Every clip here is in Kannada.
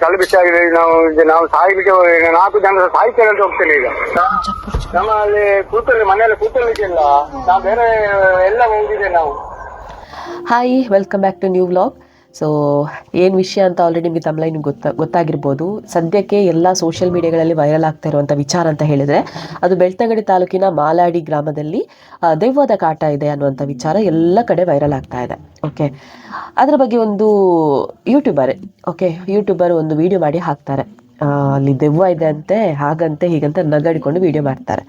ತಲೆಬಿಸಿ ಆಗಿದೆ. ನಾವು ಸಾಯ್ಲಿಕ್ಕೆ 4 ಜನ ಸಾಯ್ತೇವೆ ಅಂತ ಹೋಗ್ತೇನೆ ಈಗ. ನಮ್ಮಲ್ಲಿ ಕೂತಲ್ಲಿ ಮನೆಯಲ್ಲಿ ಕೂತಲಿಕ್ಕಿಲ್ಲ, ನಾವು ಬೇರೆ ಎಲ್ಲ ಹೋಗಿದೆ ನಾವು. Hi, welcome back to new vlog. So ಏನು ವಿಷಯ ಅಂತ ಆಲ್ರೆಡಿ ನಿಮಗೆ ತಮ್ಲೈನ್ ಗೊತ್ತಾಗಿರ್ಬೋದು. ಸದ್ಯಕ್ಕೆ ಎಲ್ಲ ಸೋಷಿಯಲ್ ಮೀಡಿಯಾಗಳಲ್ಲಿ ವೈರಲ್ ಆಗ್ತಾ ಇರುವಂಥ ವಿಚಾರ ಅಂತ ಹೇಳಿದರೆ ಅದು ಬೆಳ್ತಂಗಡಿ ತಾಲೂಕಿನ ಮಾಲಾಡಿ ಗ್ರಾಮದಲ್ಲಿ ದೆವ್ವದ ಕಾಟ ಇದೆ ಅನ್ನುವಂಥ ವಿಚಾರ ಎಲ್ಲ ಕಡೆ ವೈರಲ್ ಆಗ್ತಾ ಇದೆ. ಓಕೆ, ಅದರ ಬಗ್ಗೆ ಒಂದು ಯೂಟ್ಯೂಬರ್ ಒಂದು ವಿಡಿಯೋ ಮಾಡಿ ಹಾಕ್ತಾರೆ. ಅಲ್ಲಿ ದೆವ್ವ ಇದೆ ಅಂತೆ, ಹಾಗಂತೆ ಹೀಗಂತ ನಗಾಡಿಕೊಂಡು ವಿಡಿಯೋ ಮಾಡ್ತಾರೆ.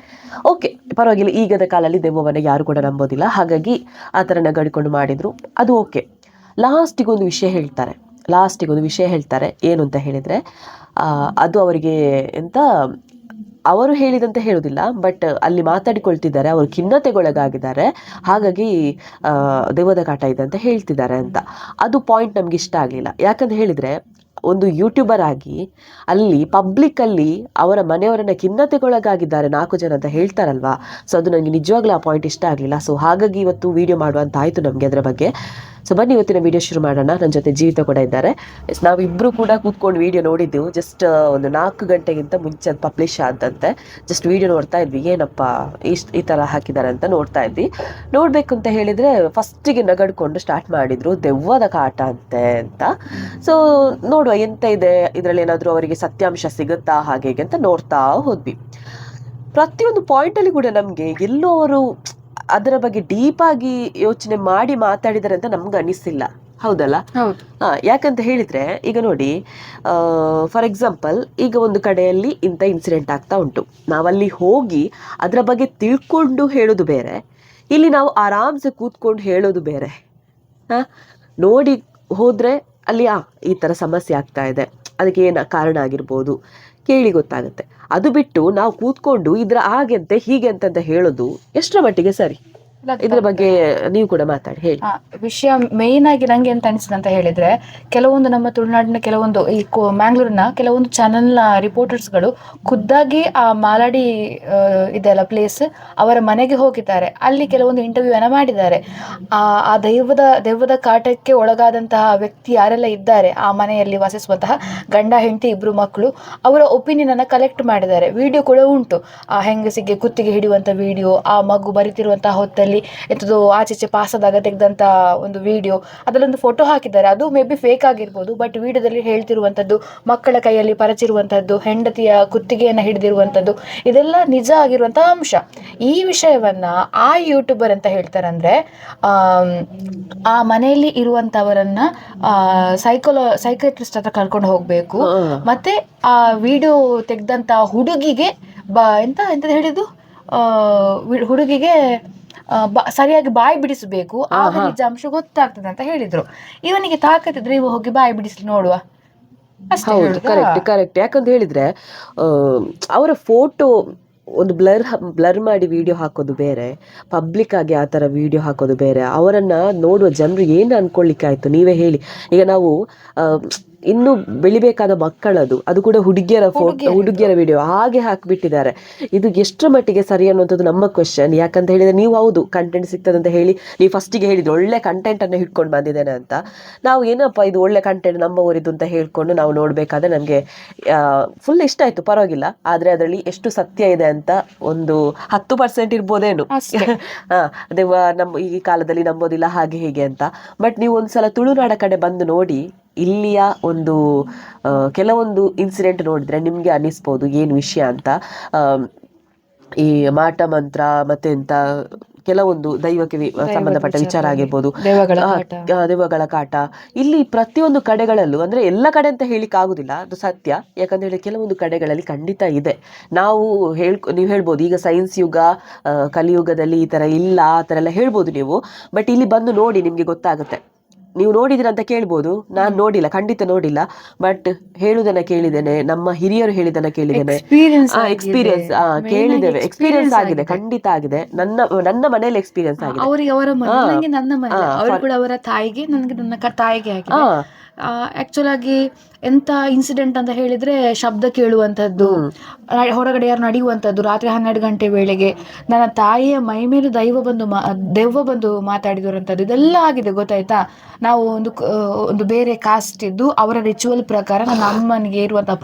ಓಕೆ, ಪರವಾಗಿಲ್ಲ. ಈಗದ ಕಾಲದಲ್ಲಿ ದೆವ್ವವನ್ನು ಯಾರು ಕೂಡ ನಂಬೋದಿಲ್ಲ, ಹಾಗಾಗಿ ಆ ಥರ ನಗಾಡಿಕೊಂಡು ಮಾಡಿದರು, ಅದು ಓಕೆ. ಲಾಸ್ಟಿಗೊಂದು ವಿಷಯ ಹೇಳ್ತಾರೆ. ಏನು ಅಂತ ಹೇಳಿದರೆ ಅದು ಅವರಿಗೆ ಎಂತ ಅವರು ಹೇಳಿದಂತೆ ಹೇಳೋದಿಲ್ಲ, ಬಟ್ ಅಲ್ಲಿ ಮಾತಾಡಿಕೊಳ್ತಿದ್ದಾರೆ, ಅವರು ಖಿನ್ನತೆಗೊಳಗಾಗಿದ್ದಾರೆ, ಹಾಗಾಗಿ ದೆವ್ವದ ಕಾಟ ಇದೆ ಅಂತ ಹೇಳ್ತಿದ್ದಾರೆ ಅಂತ. ಅದು ಪಾಯಿಂಟ್ ನಮ್ಗೆ ಇಷ್ಟ ಆಗಲಿಲ್ಲ. ಯಾಕಂತ ಹೇಳಿದರೆ ಒಂದು ಯೂಟ್ಯೂಬರ್ ಆಗಿ ಅಲ್ಲಿ ಪಬ್ಲಿಕ್ಕಲ್ಲಿ ಅವರ ಮನೆಯವರನ್ನ ಖಿನ್ನತೆಗೊಳಗಾಗಿದ್ದಾರೆ 4 ಜನ ಅಂತ ಹೇಳ್ತಾರಲ್ವಾ. ಸೊ ಅದು ನನಗೆ ನಿಜವಾಗ್ಲೂ ಆ ಪಾಯಿಂಟ್ ಇಷ್ಟ ಆಗಲಿಲ್ಲ. ಸೊ ಹಾಗಾಗಿ ಇವತ್ತು ವಿಡಿಯೋ ಮಾಡುವಂತ ಆಯಿತು ನಮಗೆ ಅದರ ಬಗ್ಗೆ. ಸೊ ಬನ್ನಿ ಇವತ್ತಿನ ವಿಡಿಯೋ ಶುರು ಮಾಡೋಣ. ನನ್ನ ಜೊತೆ ಜೀವಿತ ಕೂಡ ಇದ್ದಾರೆ. ನಾವಿಬ್ಬರು ಕೂಡ ಕೂತ್ಕೊಂಡು ವಿಡಿಯೋ ನೋಡಿದ್ದೆವು. ಜಸ್ಟ್ ಒಂದು 4 ಗಂಟೆಗಿಂತ ಮುಂಚೆ ಅದು ಪಬ್ಲಿಷ್ ಆದಂತೆ. ಜಸ್ಟ್ ವಿಡಿಯೋ ನೋಡ್ತಾ ಇದ್ವಿ, ಏನಪ್ಪ ಈ ಥರ ಹಾಕಿದ್ದಾರೆ ಅಂತ ನೋಡ್ತಾ ಇದ್ವಿ. ನೋಡಬೇಕು ಅಂತ ಹೇಳಿದರೆ ಫಸ್ಟಿಗೆ ನಗಡ್ಕೊಂಡು ಸ್ಟಾರ್ಟ್ ಮಾಡಿದರು ದೆವ್ವದ ಕಾಟ ಅಂತೆ ಅಂತ. ಸೊ ನೋಡುವ ಎಂತ ಇದೆ ಇದರಲ್ಲಿ, ಏನಾದರೂ ಅವರಿಗೆ ಸತ್ಯಾಂಶ ಸಿಗುತ್ತಾ ಹಾಗೆ ಹೀಗೆ ಅಂತ ನೋಡ್ತಾ ಹೋದ್ವಿ. ಪ್ರತಿಯೊಂದು ಪಾಯಿಂಟಲ್ಲಿ ಕೂಡ ನಮಗೆ ಎಲ್ಲೋ ಅವರು ಅದರ ಬಗ್ಗೆ ಡೀಪ್ ಆಗಿ ಯೋಚನೆ ಮಾಡಿ ಮಾತಾಡಿದ್ದಾರೆ ಅಂತ ನಮ್ಗೆ ಅನಿಸಿಲ್ಲ. ಹೌದಲ್ಲ? ಯಾಕಂತ ಹೇಳಿದ್ರೆ ಈಗ ನೋಡಿ, ಫಾರ್ ಎಕ್ಸಾಂಪಲ್ ಈಗ ಒಂದು ಕಡೆಯಲ್ಲಿ ಇಂಥ ಇನ್ಸಿಡೆಂಟ್ ಆಗ್ತಾ ಉಂಟು, ನಾವಲ್ಲಿ ಹೋಗಿ ಅದರ ಬಗ್ಗೆ ತಿಳ್ಕೊಂಡು ಹೇಳೋದು ಬೇರೆ, ಇಲ್ಲಿ ನಾವು ಆರಾಮ್ಸೆ ಕೂತ್ಕೊಂಡು ಹೇಳೋದು ಬೇರೆ. ನೋಡಿ ಹೋದ್ರೆ ಅಲ್ಲಿ ಈ ಥರ ಸಮಸ್ಯೆ ಆಗ್ತಾ ಇದೆ, ಅದಕ್ಕೆ ಏನು ಕಾರಣ ಆಗಿರ್ಬೋದು ಕೇಳಿ ಗೊತ್ತಾಗುತ್ತೆ. ಅದು ಬಿಟ್ಟು ನಾವು ಕೂತ್ಕೊಂಡು ಇದ್ರ ಹಾಗೆಂತೆ ಹೀಗೆ ಅಂತ ಹೇಳೋದು ಎಷ್ಟರ ಮಟ್ಟಿಗೆ ಸರಿ? ಇದ್ರ ಬಗ್ಗೆ ನೀವು ಕೂಡ ಮಾತಾಡಿ ಹೇಳಿ. ವಿಷಯ ಮೇನ್ ಆಗಿ ನಂಗೆ ಎಂತ ಅನಿಸಿದೆ ಅಂತ ಹೇಳಿದ್ರೆ, ಕೆಲವೊಂದು ನಮ್ಮ ತುಳುನಾಡಿನ ಕೆಲವೊಂದು ಈ ಮ್ಯಾಂಗ್ಳೂರಿನ ಕೆಲವೊಂದು ಚಾನೆಲ್ನ ರಿಪೋರ್ಟರ್ಸ್ಗಳು ಖುದ್ದಾಗಿ ಆ ಮಾಲಾಡಿ ಇದೆಲ್ಲ ಪ್ಲೇಸ್ ಅವರ ಮನೆಗೆ ಹೋಗಿದ್ದಾರೆ. ಅಲ್ಲಿ ಕೆಲವೊಂದು ಇಂಟರ್ವ್ಯೂ ಅನ್ನ ಮಾಡಿದ್ದಾರೆ. ಆ ದೆವ್ವದ ಕಾಟಕ್ಕೆ ಒಳಗಾದಂತಹ ವ್ಯಕ್ತಿ ಯಾರೆಲ್ಲ ಇದ್ದಾರೆ, ಆ ಮನೆಯಲ್ಲಿ ವಾಸಿಸುವಂತಹ ಗಂಡ ಹೆಂಡತಿ 2 ಮಕ್ಕಳು, ಅವರ ಒಪಿನಿಯನ್ ಅನ್ನ ಕಲೆಕ್ಟ್ ಮಾಡಿದ್ದಾರೆ. ವಿಡಿಯೋ ಕೂಡ ಉಂಟು, ಆ ಹೆಂಗಸಿಗೆ ಕುತ್ತಿಗೆ ಹಿಡಿಯುವಂತ ವಿಡಿಯೋ, ಆ ಮಗು ಬರಿತಿರುವಂತಹ ಹೊತ್ತಲ್ಲಿ ಎಂಥದ್ದು ಆಚೆಚೆ ಪಾಸದಾಗ ತೆಗೆದಂತ ಒಂದು ವಿಡಿಯೋ, ಅದರಲ್ಲೊಂದು ಫೋಟೋ ಹಾಕಿದ್ದಾರೆ. ಅದು ಮೇ ಬಿ ಫೇಕ್ ಆಗಿರ್ಬೋದು, ಬಟ್ ವಿಡಿಯೋದಲ್ಲಿ ಹೇಳ್ತಿರುವಂಥದ್ದು ಮಕ್ಕಳ ಕೈಯಲ್ಲಿ ಪರಚಿರುವಂಥದ್ದು, ಹೆಂಡತಿಯ ಕುತ್ತಿಗೆಯನ್ನು ಹಿಡಿದಿರುವಂಥದ್ದು, ಇದೆಲ್ಲ ನಿಜ ಆಗಿರುವಂತಹ ಅಂಶ. ಈ ವಿಷಯವನ್ನ ಆ ಯೂಟ್ಯೂಬರ್ ಅಂತ ಹೇಳ್ತಾರಂದ್ರೆ, ಆ ಮನೆಯಲ್ಲಿ ಇರುವಂತವರನ್ನ ಸೈಕಾಟ್ರಿಸ್ಟ್ ಹತ್ರ ಕರ್ಕೊಂಡು ಹೋಗ್ಬೇಕು, ಮತ್ತೆ ಆ ವಿಡಿಯೋ ತೆಗೆದಂತ ಹುಡುಗಿಗೆ ಎಂತ ಹೇಳಿದ್ದು, ಹುಡುಗಿಗೆ ಸರಿಯಾಗಿ ಬಾಯಿ ಬಿಡಿಸಬೇಕು, ಆಗ ನಿಜಾಂಶ ಗೊತ್ತಾಗ್ತದೆ ಅಂತ ಹೇಳಿದ್ರು. ಇವನಿಗೆ ತಾಕತ್ತಿದ್ರೆ ಇವ ಹೋಗಿ ಬಾಯಿ ಬಿಡಿಸ್ಲಿ ನೋಡುವ. ಕರೆಕ್ಟ್. ಯಾಕಂತ ಹೇಳಿದ್ರೆ ಅವರ ಫೋಟೋ ಒಂದು ಬ್ಲರ್ ಮಾಡಿ ವಿಡಿಯೋ ಹಾಕೋದು ಬೇರೆ, ಪಬ್ಲಿಕ್ ಆಗಿ ಆ ಥರ ವಿಡಿಯೋ ಹಾಕೋದು ಬೇರೆ. ಅವರನ್ನ ನೋಡುವ ಜನರು ಏನು ಅನ್ಕೊಳ್ಳಿಕ್ಕೆ ಆಯ್ತು, ನೀವೇ ಹೇಳಿ. ಈಗ ನಾವು ಇನ್ನು ಬೆಳಿಬೇಕಾದ ಮಕ್ಕಳದು, ಅದು ಕೂಡ ಹುಡುಗಿಯರ ವಿಡಿಯೋ ಹಾಗೆ ಹಾಕಿಬಿಟ್ಟಿದ್ದಾರೆ. ಇದು ಎಷ್ಟರ ಮಟ್ಟಿಗೆ ಸರಿ ಅನ್ನುವಂಥದ್ದು ನಮ್ಮ ಕ್ವೆಶ್ಚನ್. ಯಾಕಂತ ಹೇಳಿದ್ರೆ ನೀವು ಹೌದು ಕಂಟೆಂಟ್ ಸಿಗ್ತದೆ ಅಂತ ಹೇಳಿ ನೀವು ಫಸ್ಟಿಗೆ ಹೇಳಿದ್ರು ಒಳ್ಳೆ ಕಂಟೆಂಟ್ ಅನ್ನು ಹಿಡ್ಕೊಂಡು ಬಂದಿದ್ದೇನೆ ಅಂತ. ನಾವು ಏನಪ್ಪ ಇದು ಒಳ್ಳೆ ಕಂಟೆಂಟ್ ನಮ್ಮವರಿದು ಅಂತ ಹೇಳ್ಕೊಂಡು ನಾವು ನೋಡ್ಬೇಕಾದ್ರೆ ನನಗೆ ಫುಲ್ ಇಷ್ಟ ಆಯ್ತು, ಪರವಾಗಿಲ್ಲ. ಆದ್ರೆ ಅದರಲ್ಲಿ ಎಷ್ಟು ಸತ್ಯ ಇದೆ ಅಂತ ಒಂದು 10% ಇರ್ಬೋದೇನು. ದೆವ್ವ ಈ ಕಾಲದಲ್ಲಿ ನಂಬೋದಿಲ್ಲ ಹಾಗೆ ಹೀಗೆ ಅಂತ. ಬಟ್ ನೀವು ಒಂದ್ಸಲ ತುಳುನಾಡ ಕಡೆ ಬಂದು ನೋಡಿ, ಇಲ್ಲಿಯ ಒಂದು ಕೆಲವೊಂದು ಇನ್ಸಿಡೆಂಟ್ ನೋಡಿದ್ರೆ ನಿಮ್ಗೆ ಅನಿಸ್ಬೋದು ಏನು ವಿಷಯ ಅಂತ. ಈ ಮಾಟ ಮಂತ್ರ ಮತ್ತೆ ಎಂತ ಕೆಲವೊಂದು ದೈವಕ್ಕೆ ಸಂಬಂಧಪಟ್ಟ ವಿಚಾರ ಆಗಿರ್ಬೋದು, ದೆವ್ವಗಳ ಕಾಟ ಇಲ್ಲಿ ಪ್ರತಿಯೊಂದು ಕಡೆಗಳಲ್ಲೂ, ಅಂದ್ರೆ ಎಲ್ಲ ಕಡೆ ಅಂತ ಹೇಳಿಕ್ ಆಗುದಿಲ್ಲ, ಅದು ಸತ್ಯ. ಯಾಕಂದ್ರೆ ಹೇಳಿ ಕೆಲವೊಂದು ಕಡೆಗಳಲ್ಲಿ ಖಂಡಿತ ಇದೆ. ನೀವು ಹೇಳ್ಬೋದು ಈಗ ಸೈನ್ಸ್ ಯುಗ, ಕಲಿಯುಗದಲ್ಲಿ ಈ ತರ ಇಲ್ಲ ಆ ತರ ಎಲ್ಲ ಹೇಳ್ಬೋದು ನೀವು. ಬಟ್ ಇಲ್ಲಿ ಬಂದು ನೋಡಿ ನಿಮ್ಗೆ ಗೊತ್ತಾಗುತ್ತೆ. ನೀವು ನೋಡಿದಿರ ಅಂತ ಕೇಳ್ಬೋದು, ನಾನು ನೋಡಿಲ್ಲ, ಖಂಡಿತ ನೋಡಿಲ್ಲ, ಬಟ್ ಹೇಳುದನ್ನ ಕೇಳಿದ್ದೇನೆ, ನಮ್ಮ ಹಿರಿಯರು ಹೇಳಿದನ್ನ ಕೇಳಿದ್ದೇನೆ, ಎಕ್ಸ್ಪೀರಿಯನ್ಸ್ ಕೇಳಿದ್ದೇವೆ, ಎಕ್ಸ್ಪೀರಿಯನ್ಸ್ ಆಗಿದೆ, ಖಂಡಿತ ಆಗಿದೆ. ನನ್ನ ಮನೆಯಲ್ಲಿ ಎಕ್ಸ್ಪೀರಿಯನ್ಸ್ ಆಗಿದೆ. ಆಕ್ಚುಲ್ ಆಗಿ ಎಂತ ಇನ್ಸಿಡೆಂಟ್ ಅಂತ ಹೇಳಿದ್ರೆ ಶಬ್ದ ಕೇಳುವಂಥದ್ದು, ಹೊರಗಡೆ ಯಾರು ನಡೆಯುವಂಥದ್ದು ರಾತ್ರಿ 12 ಗಂಟೆ ವೇಳೆಗೆ, ನನ್ನ ತಾಯಿಯ ಮೈ ಮೇಲೆ ದೆವ್ವ ಬಂದು ಮಾತಾಡಿದುವಂಥದ್ದು, ಇದೆಲ್ಲ ಆಗಿದೆ ಗೊತ್ತಾಯ್ತಾ. ನಾವು ಒಂದು ಬೇರೆ ಕಾಸ್ಟ್ ಇದ್ದು ಅವರ ರಿಚುವಲ್ ಪ್ರಕಾರ ನನ್ನ ಅಮ್ಮನಿಗೆ ಇರುವಂತಹ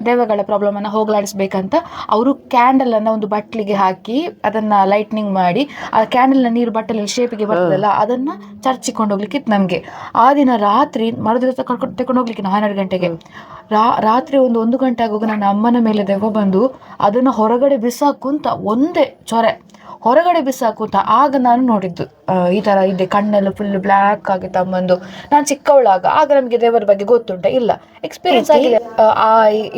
ದೆವ್ವಗಳ ಪ್ರಾಬ್ಲಮ್ ಅನ್ನ ಹೋಗಲಾಡಿಸ್ಬೇಕಂತ ಅವರು ಕ್ಯಾಂಡಲ್ ಅನ್ನ ಒಂದು ಬಟ್ಲಿಗೆ ಹಾಕಿ ಅದನ್ನ ಲೈಟ್ನಿಂಗ್ ಮಾಡಿ, ಆ ಕ್ಯಾಂಡಲ್ ನ ನೀರು ಬಟ್ಟಲಲ್ಲಿ ಶೇಪಿಗೆ ಬರ್ತದಲ್ಲ ಅದನ್ನ ಚರ್ಚಿಗೆ ಕೊಂಡೋಗ್ಲಿಕ್ಕಿತ್ತು ನಮ್ಗೆ. ಆ ದಿನ ರಾತ್ರಿ ಮರುದಿವಸ ತಕೊಂಡು ಹೋಗ್ಲಿಕ್ಕೆ 12 ಗಂಟೆಗೆ ರಾತ್ರಿ 1 ಗಂಟೆ ಆಗುವಾಗ ನನ್ನ ಅಮ್ಮನ ಮೇಲೆ ದೆವ್ವ ಬಂದು ಅದನ್ನ ಹೊರಗಡೆ ಬಿಸಾಕುಂತ ಒಂದೇ ಚೊರೆ ಹೊರಗಡೆ ಬಿಸಾಕುಂತ. ಆಗ ನಾನು ನೋಡಿದ್ದು ಈ ತರ ಇದೆ, ಕಣ್ಣೆಲ್ಲ ಫುಲ್ ಬ್ಲ್ಯಾಕ್ ಆಗಿತ್ತು ಅಮ್ಮಂದು. ನಾನು ಚಿಕ್ಕವಳಾಗ, ಆಗ ನಮಗೆ ದೇವರ ಬಗ್ಗೆ ಗೊತ್ತುಂಟ ಇಲ್ಲ, ಎಕ್ಸ್ಪೀರಿಯನ್ಸ್ ಆಗಿದೆ. ಆ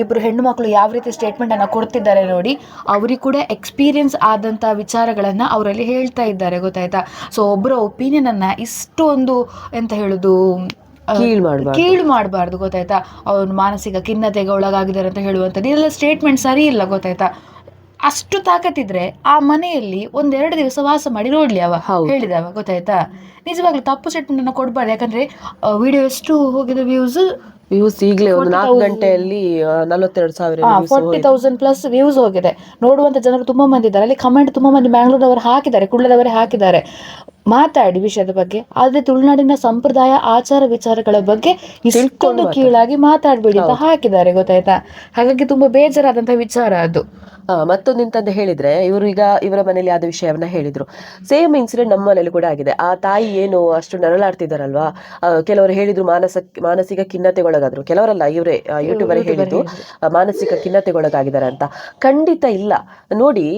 ಇಬ್ರು ಹೆಣ್ಣು ಮಕ್ಕಳು ಯಾವ ರೀತಿ ಸ್ಟೇಟ್ಮೆಂಟ್ ಅನ್ನ ಕೊಡ್ತಿದ್ದಾರೆ ನೋಡಿ, ಅವ್ರಿಗೆ ಕೂಡ ಎಕ್ಸ್ಪೀರಿಯನ್ಸ್ ಆದಂತ ವಿಚಾರಗಳನ್ನ ಅವರಲ್ಲಿ ಹೇಳ್ತಾ ಇದ್ದಾರೆ ಗೊತ್ತಾಯ್ತಾ. ಸೊ ಒಬ್ಬರ ಒಪಿನಿಯನ್ ಅನ್ನ ಇಷ್ಟೊಂದು ಎಂತ ಹೇಳುದು ಕೀಳು ಮಾಡಬಾರ್ದು ಗೊತ್ತಾಯ್ತಾ. ಅವ್ರು ಮಾನಸಿಕ ಖಿನ್ನತೆಗೆ ಒಳಗಾಗಿದ್ದಾರೆ ಅಂತ ಹೇಳುವಂಥದ್ದು ಇದೆಲ್ಲ ಸ್ಟೇಟ್ಮೆಂಟ್ ಸರಿ ಇಲ್ಲ ಗೊತ್ತಾಯ್ತಾ. ಅಷ್ಟು ತಾಕತ್ತಿದ್ರೆ ಆ ಮನೆಯಲ್ಲಿ 1-2 ದಿವಸ ವಾಸ ಮಾಡಿ ನೋಡ್ಲಿ ಅವ ಹೇಳಿದವ ಗೊತ್ತಾಯ್ತಾ. ನಿಜವಾಗ್ಲೂ ತಪ್ಪು ಸ್ಟೇಟ್ಮೆಂಟ್ ಅನ್ನ ಕೊಡ್ಬಾರ್ದು. ಯಾಕಂದ್ರೆ ವಿಡಿಯೋ ಎಷ್ಟು ಹೋಗಿದೆ ವ್ಯೂಸ್ ಈಗಲೇ 4 ಗಂಟೆಯಲ್ಲಿ 42,000 40,000 ಪ್ಲಸ್ ವ್ಯೂಸ್ ಹೋಗಿದೆ. ನೋಡುವಂತ ಜನರು ತುಂಬಾ ಮಂದಿ ಇದ್ದಾರೆ. ಅಲ್ಲಿ ಕಮೆಂಟ್ ತುಂಬಾ ಮಂದಿ ಬ್ಯಾಂಗ್ಳೂರ್ದವರು ಹಾಕಿದ್ದಾರೆ, ಕುಳ್ಳದವರೇ ಹಾಕಿದ್ದಾರೆ ಮಾತಾಡಿ ವಿಷಯದ ಬಗ್ಗೆ. ಆದ್ರೆ ತುಳುನಾಡಿನ ಸಂಪ್ರದಾಯ ಆಚಾರ ವಿಚಾರಗಳ ಬಗ್ಗೆ ಇಷ್ಟೊಂದು ಕೀಳಾಗಿ ಮಾತಾಡ್ಬೇಡಿ ಅಂತ ಹಾಕಿದ್ದಾರೆ ಗೊತ್ತಾಯ್ತಾ. ಹಾಗಾಗಿ ತುಂಬಾ ಬೇಜಾರಾದಂತಹ ವಿಚಾರ ಅದು. ಮತ್ತೊಂದಿಂತಂತ ಹೇಳಿದ್ರೆ ಇವರ ಮನೇಲಿ ಆದ ವಿಷಯವನ್ನ ಹೇಳಿದ್ರು. ಸೇಮ್ ಇನ್ಸಿಡೆಂಟ್ ನಮ್ಮ ಮನೇಲಿ ಕೂಡ ಆಗಿದೆ. ಆ ತಾಯಿ ಏನು ಅಷ್ಟು ನರಳಾಡ್ತಿದಾರಲ್ವಾ, ಕೆಲವರು ಹೇಳಿದ್ರು ಮಾನಸಿಕ ಖಿನ್ನತೆಗೊಳಗಾದ್ರು, ಕೆಲವರಲ್ಲ ಇವರೇ ಯೂಟ್ಯೂಬರ್ ಹೇಳಿದ್ರು ಮಾನಸಿಕ ಖಿನ್ನತೆಗೊಳಗಾಗಿದ್ದಾರೆ ಅಂತ. ಖಂಡಿತ ಇಲ್ಲ ನೋಡಿ.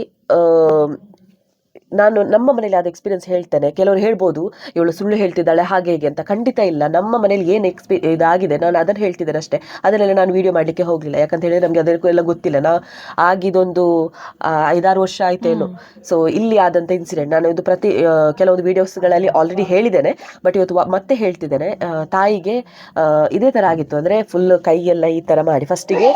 ನಾನು ನಮ್ಮ ಮನೇಲಿ ಆದ ಎಕ್ಸ್ಪೀರಿಯನ್ಸ್ ಹೇಳ್ತೇನೆ. ಕೆಲವರು ಹೇಳ್ಬೋದು ಇವಳು ಸುಳ್ಳು ಹೇಳ್ತಿದ್ದಾಳೆ ಹಾಗೆ ಹೀಗೆ ಅಂತ. ಖಂಡಿತ ಇಲ್ಲ. ನಮ್ಮ ಮನೇಲಿ ಏನು ಇದಾಗಿದೆ ನಾನು ಅದನ್ನು ಹೇಳ್ತಿದ್ದೇನೆ ಅಷ್ಟೇ. ಅದನ್ನೆಲ್ಲ ನಾನು ವಿಡಿಯೋ ಮಾಡಲಿಕ್ಕೆ ಹೋಗಲಿಲ್ಲ. ಯಾಕಂತ ಹೇಳಿದ್ರೆ ನಮಗೆ ಅದಕ್ಕೂ ಎಲ್ಲ ಗೊತ್ತಿಲ್ಲ. ಆಗಿದೊಂದು 5-6 ವರ್ಷ ಆಯ್ತೇನು. ಸೊ ಇಲ್ಲಿ ಆದಂಥ ಇನ್ಸಿಡೆಂಟ್ ನಾನು ಇದು ಕೆಲವೊಂದು ವಿಡಿಯೋಸ್ಗಳಲ್ಲಿ ಆಲ್ರೆಡಿ ಹೇಳಿದ್ದೇನೆ. ಬಟ್ ಇವತ್ತು ಮತ್ತೆ ಹೇಳ್ತಿದ್ದೇನೆ. ತಾಯಿಗೆ ಇದೇ ಥರ ಆಗಿತ್ತು. ಅಂದರೆ ಫುಲ್ ಕೈಯೆಲ್ಲ ಈ ಥರ ಮಾಡಿ ಫಸ್ಟಿಗೆ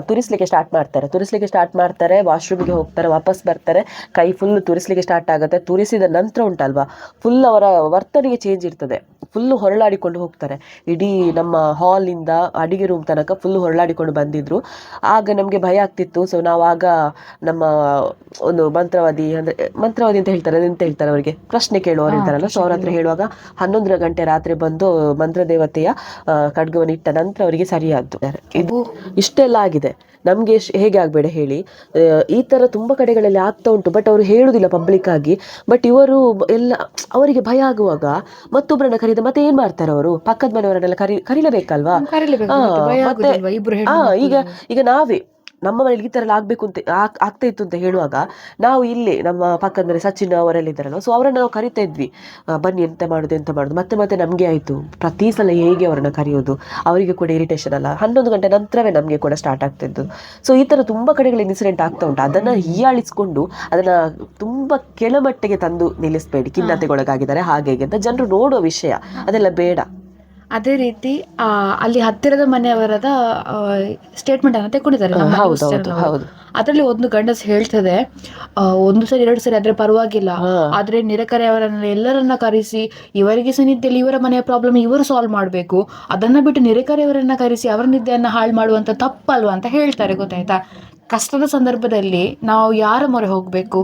ತುರಿಸ್ಲಿಕ್ಕೆ ಸ್ಟಾರ್ಟ್ ಮಾಡ್ತಾರೆ, ವಾಶ್ರೂಮ್ಗೆ ಹೋಗ್ತಾರೆ, ವಾಪಸ್ ಬರ್ತಾರೆ, ಕೈ ಫುಲ್ ತುರಿಸ್ಲಿಕ್ಕೆ ಸ್ಟಾರ್ಟ್ ಆಗುತ್ತೆ. ತುರಿಸಿದ ನಂತರ ಉಂಟಲ್ವಾ ಫುಲ್ ಅವರ ವರ್ತನೆಗೆ ಚೇಂಜ್ ಇರ್ತದೆ. ಫುಲ್ಲು ಹೊರಳಾಡಿಕೊಂಡು ಹೋಗ್ತಾರೆ. ಇಡೀ ನಮ್ಮ ಹಾಲಿಂದ ಅಡಿಗೆ ರೂಮ್ ತನಕ ಫುಲ್ ಹೊರಳಾಡಿಕೊಂಡು ಬಂದಿದ್ರು. ಆಗ ನಮಗೆ ಭಯ ಆಗ್ತಿತ್ತು. ಸೊ ನಾವಾಗ ನಮ್ಮ ಒಂದು ಮಂತ್ರವಾದಿ ಅಂತ ಹೇಳ್ತಾರೆ, ಎಂತ ಹೇಳ್ತಾರೆ ಅವರಿಗೆ ಪ್ರಶ್ನೆ ಕೇಳುವವರು ಇರ್ತಾರಲ್ಲ, ಸೊ ಅವ್ರ ಹತ್ರ ಹೇಳುವಾಗ 11 ಗಂಟೆ ರಾತ್ರಿ ಬಂದು ಮಂತ್ರದೇವತೆಯ ಖಡ್ಗವನ್ನು ಇಟ್ಟ ನಂತರ ಅವರಿಗೆ ಸರಿಯಾದ್ದು. ಇದು ಇಷ್ಟೆಲ್ಲ ಆಗಿದೆ. ನಮಗೆ ಹೇಗೆ ಆಗಬೇಡ ಹೇಳಿ. ಈ ಥರ ತುಂಬ ಕಡೆಗಳಲ್ಲಿ ಆಗ್ತಾ ಉಂಟು. ಬಟ್ ಅವರು ಹೇಳುವುದಿಲ್ಲ ಪಬ್ಲಿಕ್ ಆಗಿ. ಬಟ್ ಇವರು ಎಲ್ಲ ಅವರಿಗೆ ಭಯ ಆಗುವಾಗ ಮತ್ತೊಬ್ಬರನ್ನ ಕರೀದ ಮತ್ತೆ ಏನ್ ಮಾಡ್ತಾರೆ ಅವರು, ಪಕ್ಕದ ಮನೆಯವರನ್ನೆಲ್ಲ ಕರೀಲೇಬೇಕಲ್ವಾ. ಮತ್ತೆ ಈಗ ನಾವೇ ನಮ್ಮ ಮನೇಲಿ ಈ ಥರ ಎಲ್ಲ ಆಗಬೇಕು ಅಂತ ಆಗ್ತಾ ಇತ್ತು ಅಂತ ಹೇಳುವಾಗ ನಾವು ಇಲ್ಲಿ ನಮ್ಮ ಪಕ್ಕದ ಮನೆ ಸಚಿನ್ ಅವರೆಲ್ಲ ಇದ್ದಾರಲ್ಲ, ಸೊ ಅವರನ್ನು ನಾವು ಕರಿತಾ ಇದ್ವಿ, ಬನ್ನಿ ಎಂತ ಮಾಡೋದು. ಮತ್ತೆ ನಮಗೆ ಆಯಿತು ಪ್ರತಿ ಸಲ ಹೇಗೆ ಅವರನ್ನು ಕರೆಯೋದು, ಅವರಿಗೆ ಕೂಡ ಇರಿಟೇಷನ್ ಅಲ್ಲ. 11 ಗಂಟೆ ನಂತರವೇ ನಮಗೆ ಕೂಡ ಸ್ಟಾರ್ಟ್ ಆಗ್ತಿದ್ದು. ಸೊ ಈ ಥರ ತುಂಬ ಕಡೆಗಳ ಇನ್ಸಿಡೆಂಟ್ ಆಗ್ತಾ ಉಂಟು. ಅದನ್ನು ಹೀಯಾಳಿಸ್ಕೊಂಡು ಅದನ್ನು ತುಂಬ ಕೆಳಮಟ್ಟಿಗೆ ತಂದು ನಿಲ್ಲಿಸಬೇಡಿ. ಖಿನ್ನತೆಗೊಳಗಾಗಿದ್ದಾರೆ ಹಾಗೆ ಅಂತ ಜನರು ನೋಡುವ ವಿಷಯ ಅದೆಲ್ಲ ಬೇಡ. ಅದೇ ರೀತಿ ಅಲ್ಲಿ ಹತ್ತಿರದ ಮನೆಯವರದ ಸ್ಟೇಟ್ಮೆಂಟ್ ಅನ್ನ ತೆಕೊಂಡಿದ್ದಾರೆ. ಅದರಲ್ಲಿ ಒಂದು ಗಂಡಸ್ ಹೇಳ್ತದೆ, 1 ಸರಿ 2 ಸರಿ ಆದ್ರೆ ಪರವಾಗಿಲ್ಲ, ಆದ್ರೆ ನೆರೆಕರೆಯವರನ್ನ ಎಲ್ಲರನ್ನ ಕರೆಸಿ ಇವರಿಗೆ ಸಹ ನಿದ್ದೆಯಲ್ಲಿ ಇವರ ಮನೆಯ ಪ್ರಾಬ್ಲಮ್ ಇವರು ಸಾಲ್ವ್ ಮಾಡಬೇಕು, ಅದನ್ನ ಬಿಟ್ಟು ನೆರೆಕರೆಯವರನ್ನ ಕರೆಸಿ ಅವರ ನಿದ್ದೆಯನ್ನ ಹಾಳು ಮಾಡುವಂತ ತಪ್ಪಲ್ವಾ ಅಂತ ಹೇಳ್ತಾರೆ ಗೊತ್ತಾಯ್ತಾ. ಕಷ್ಟದ ಸಂದರ್ಭದಲ್ಲಿ ನಾವು ಯಾರ ಮೊರೆ ಹೋಗ್ಬೇಕು,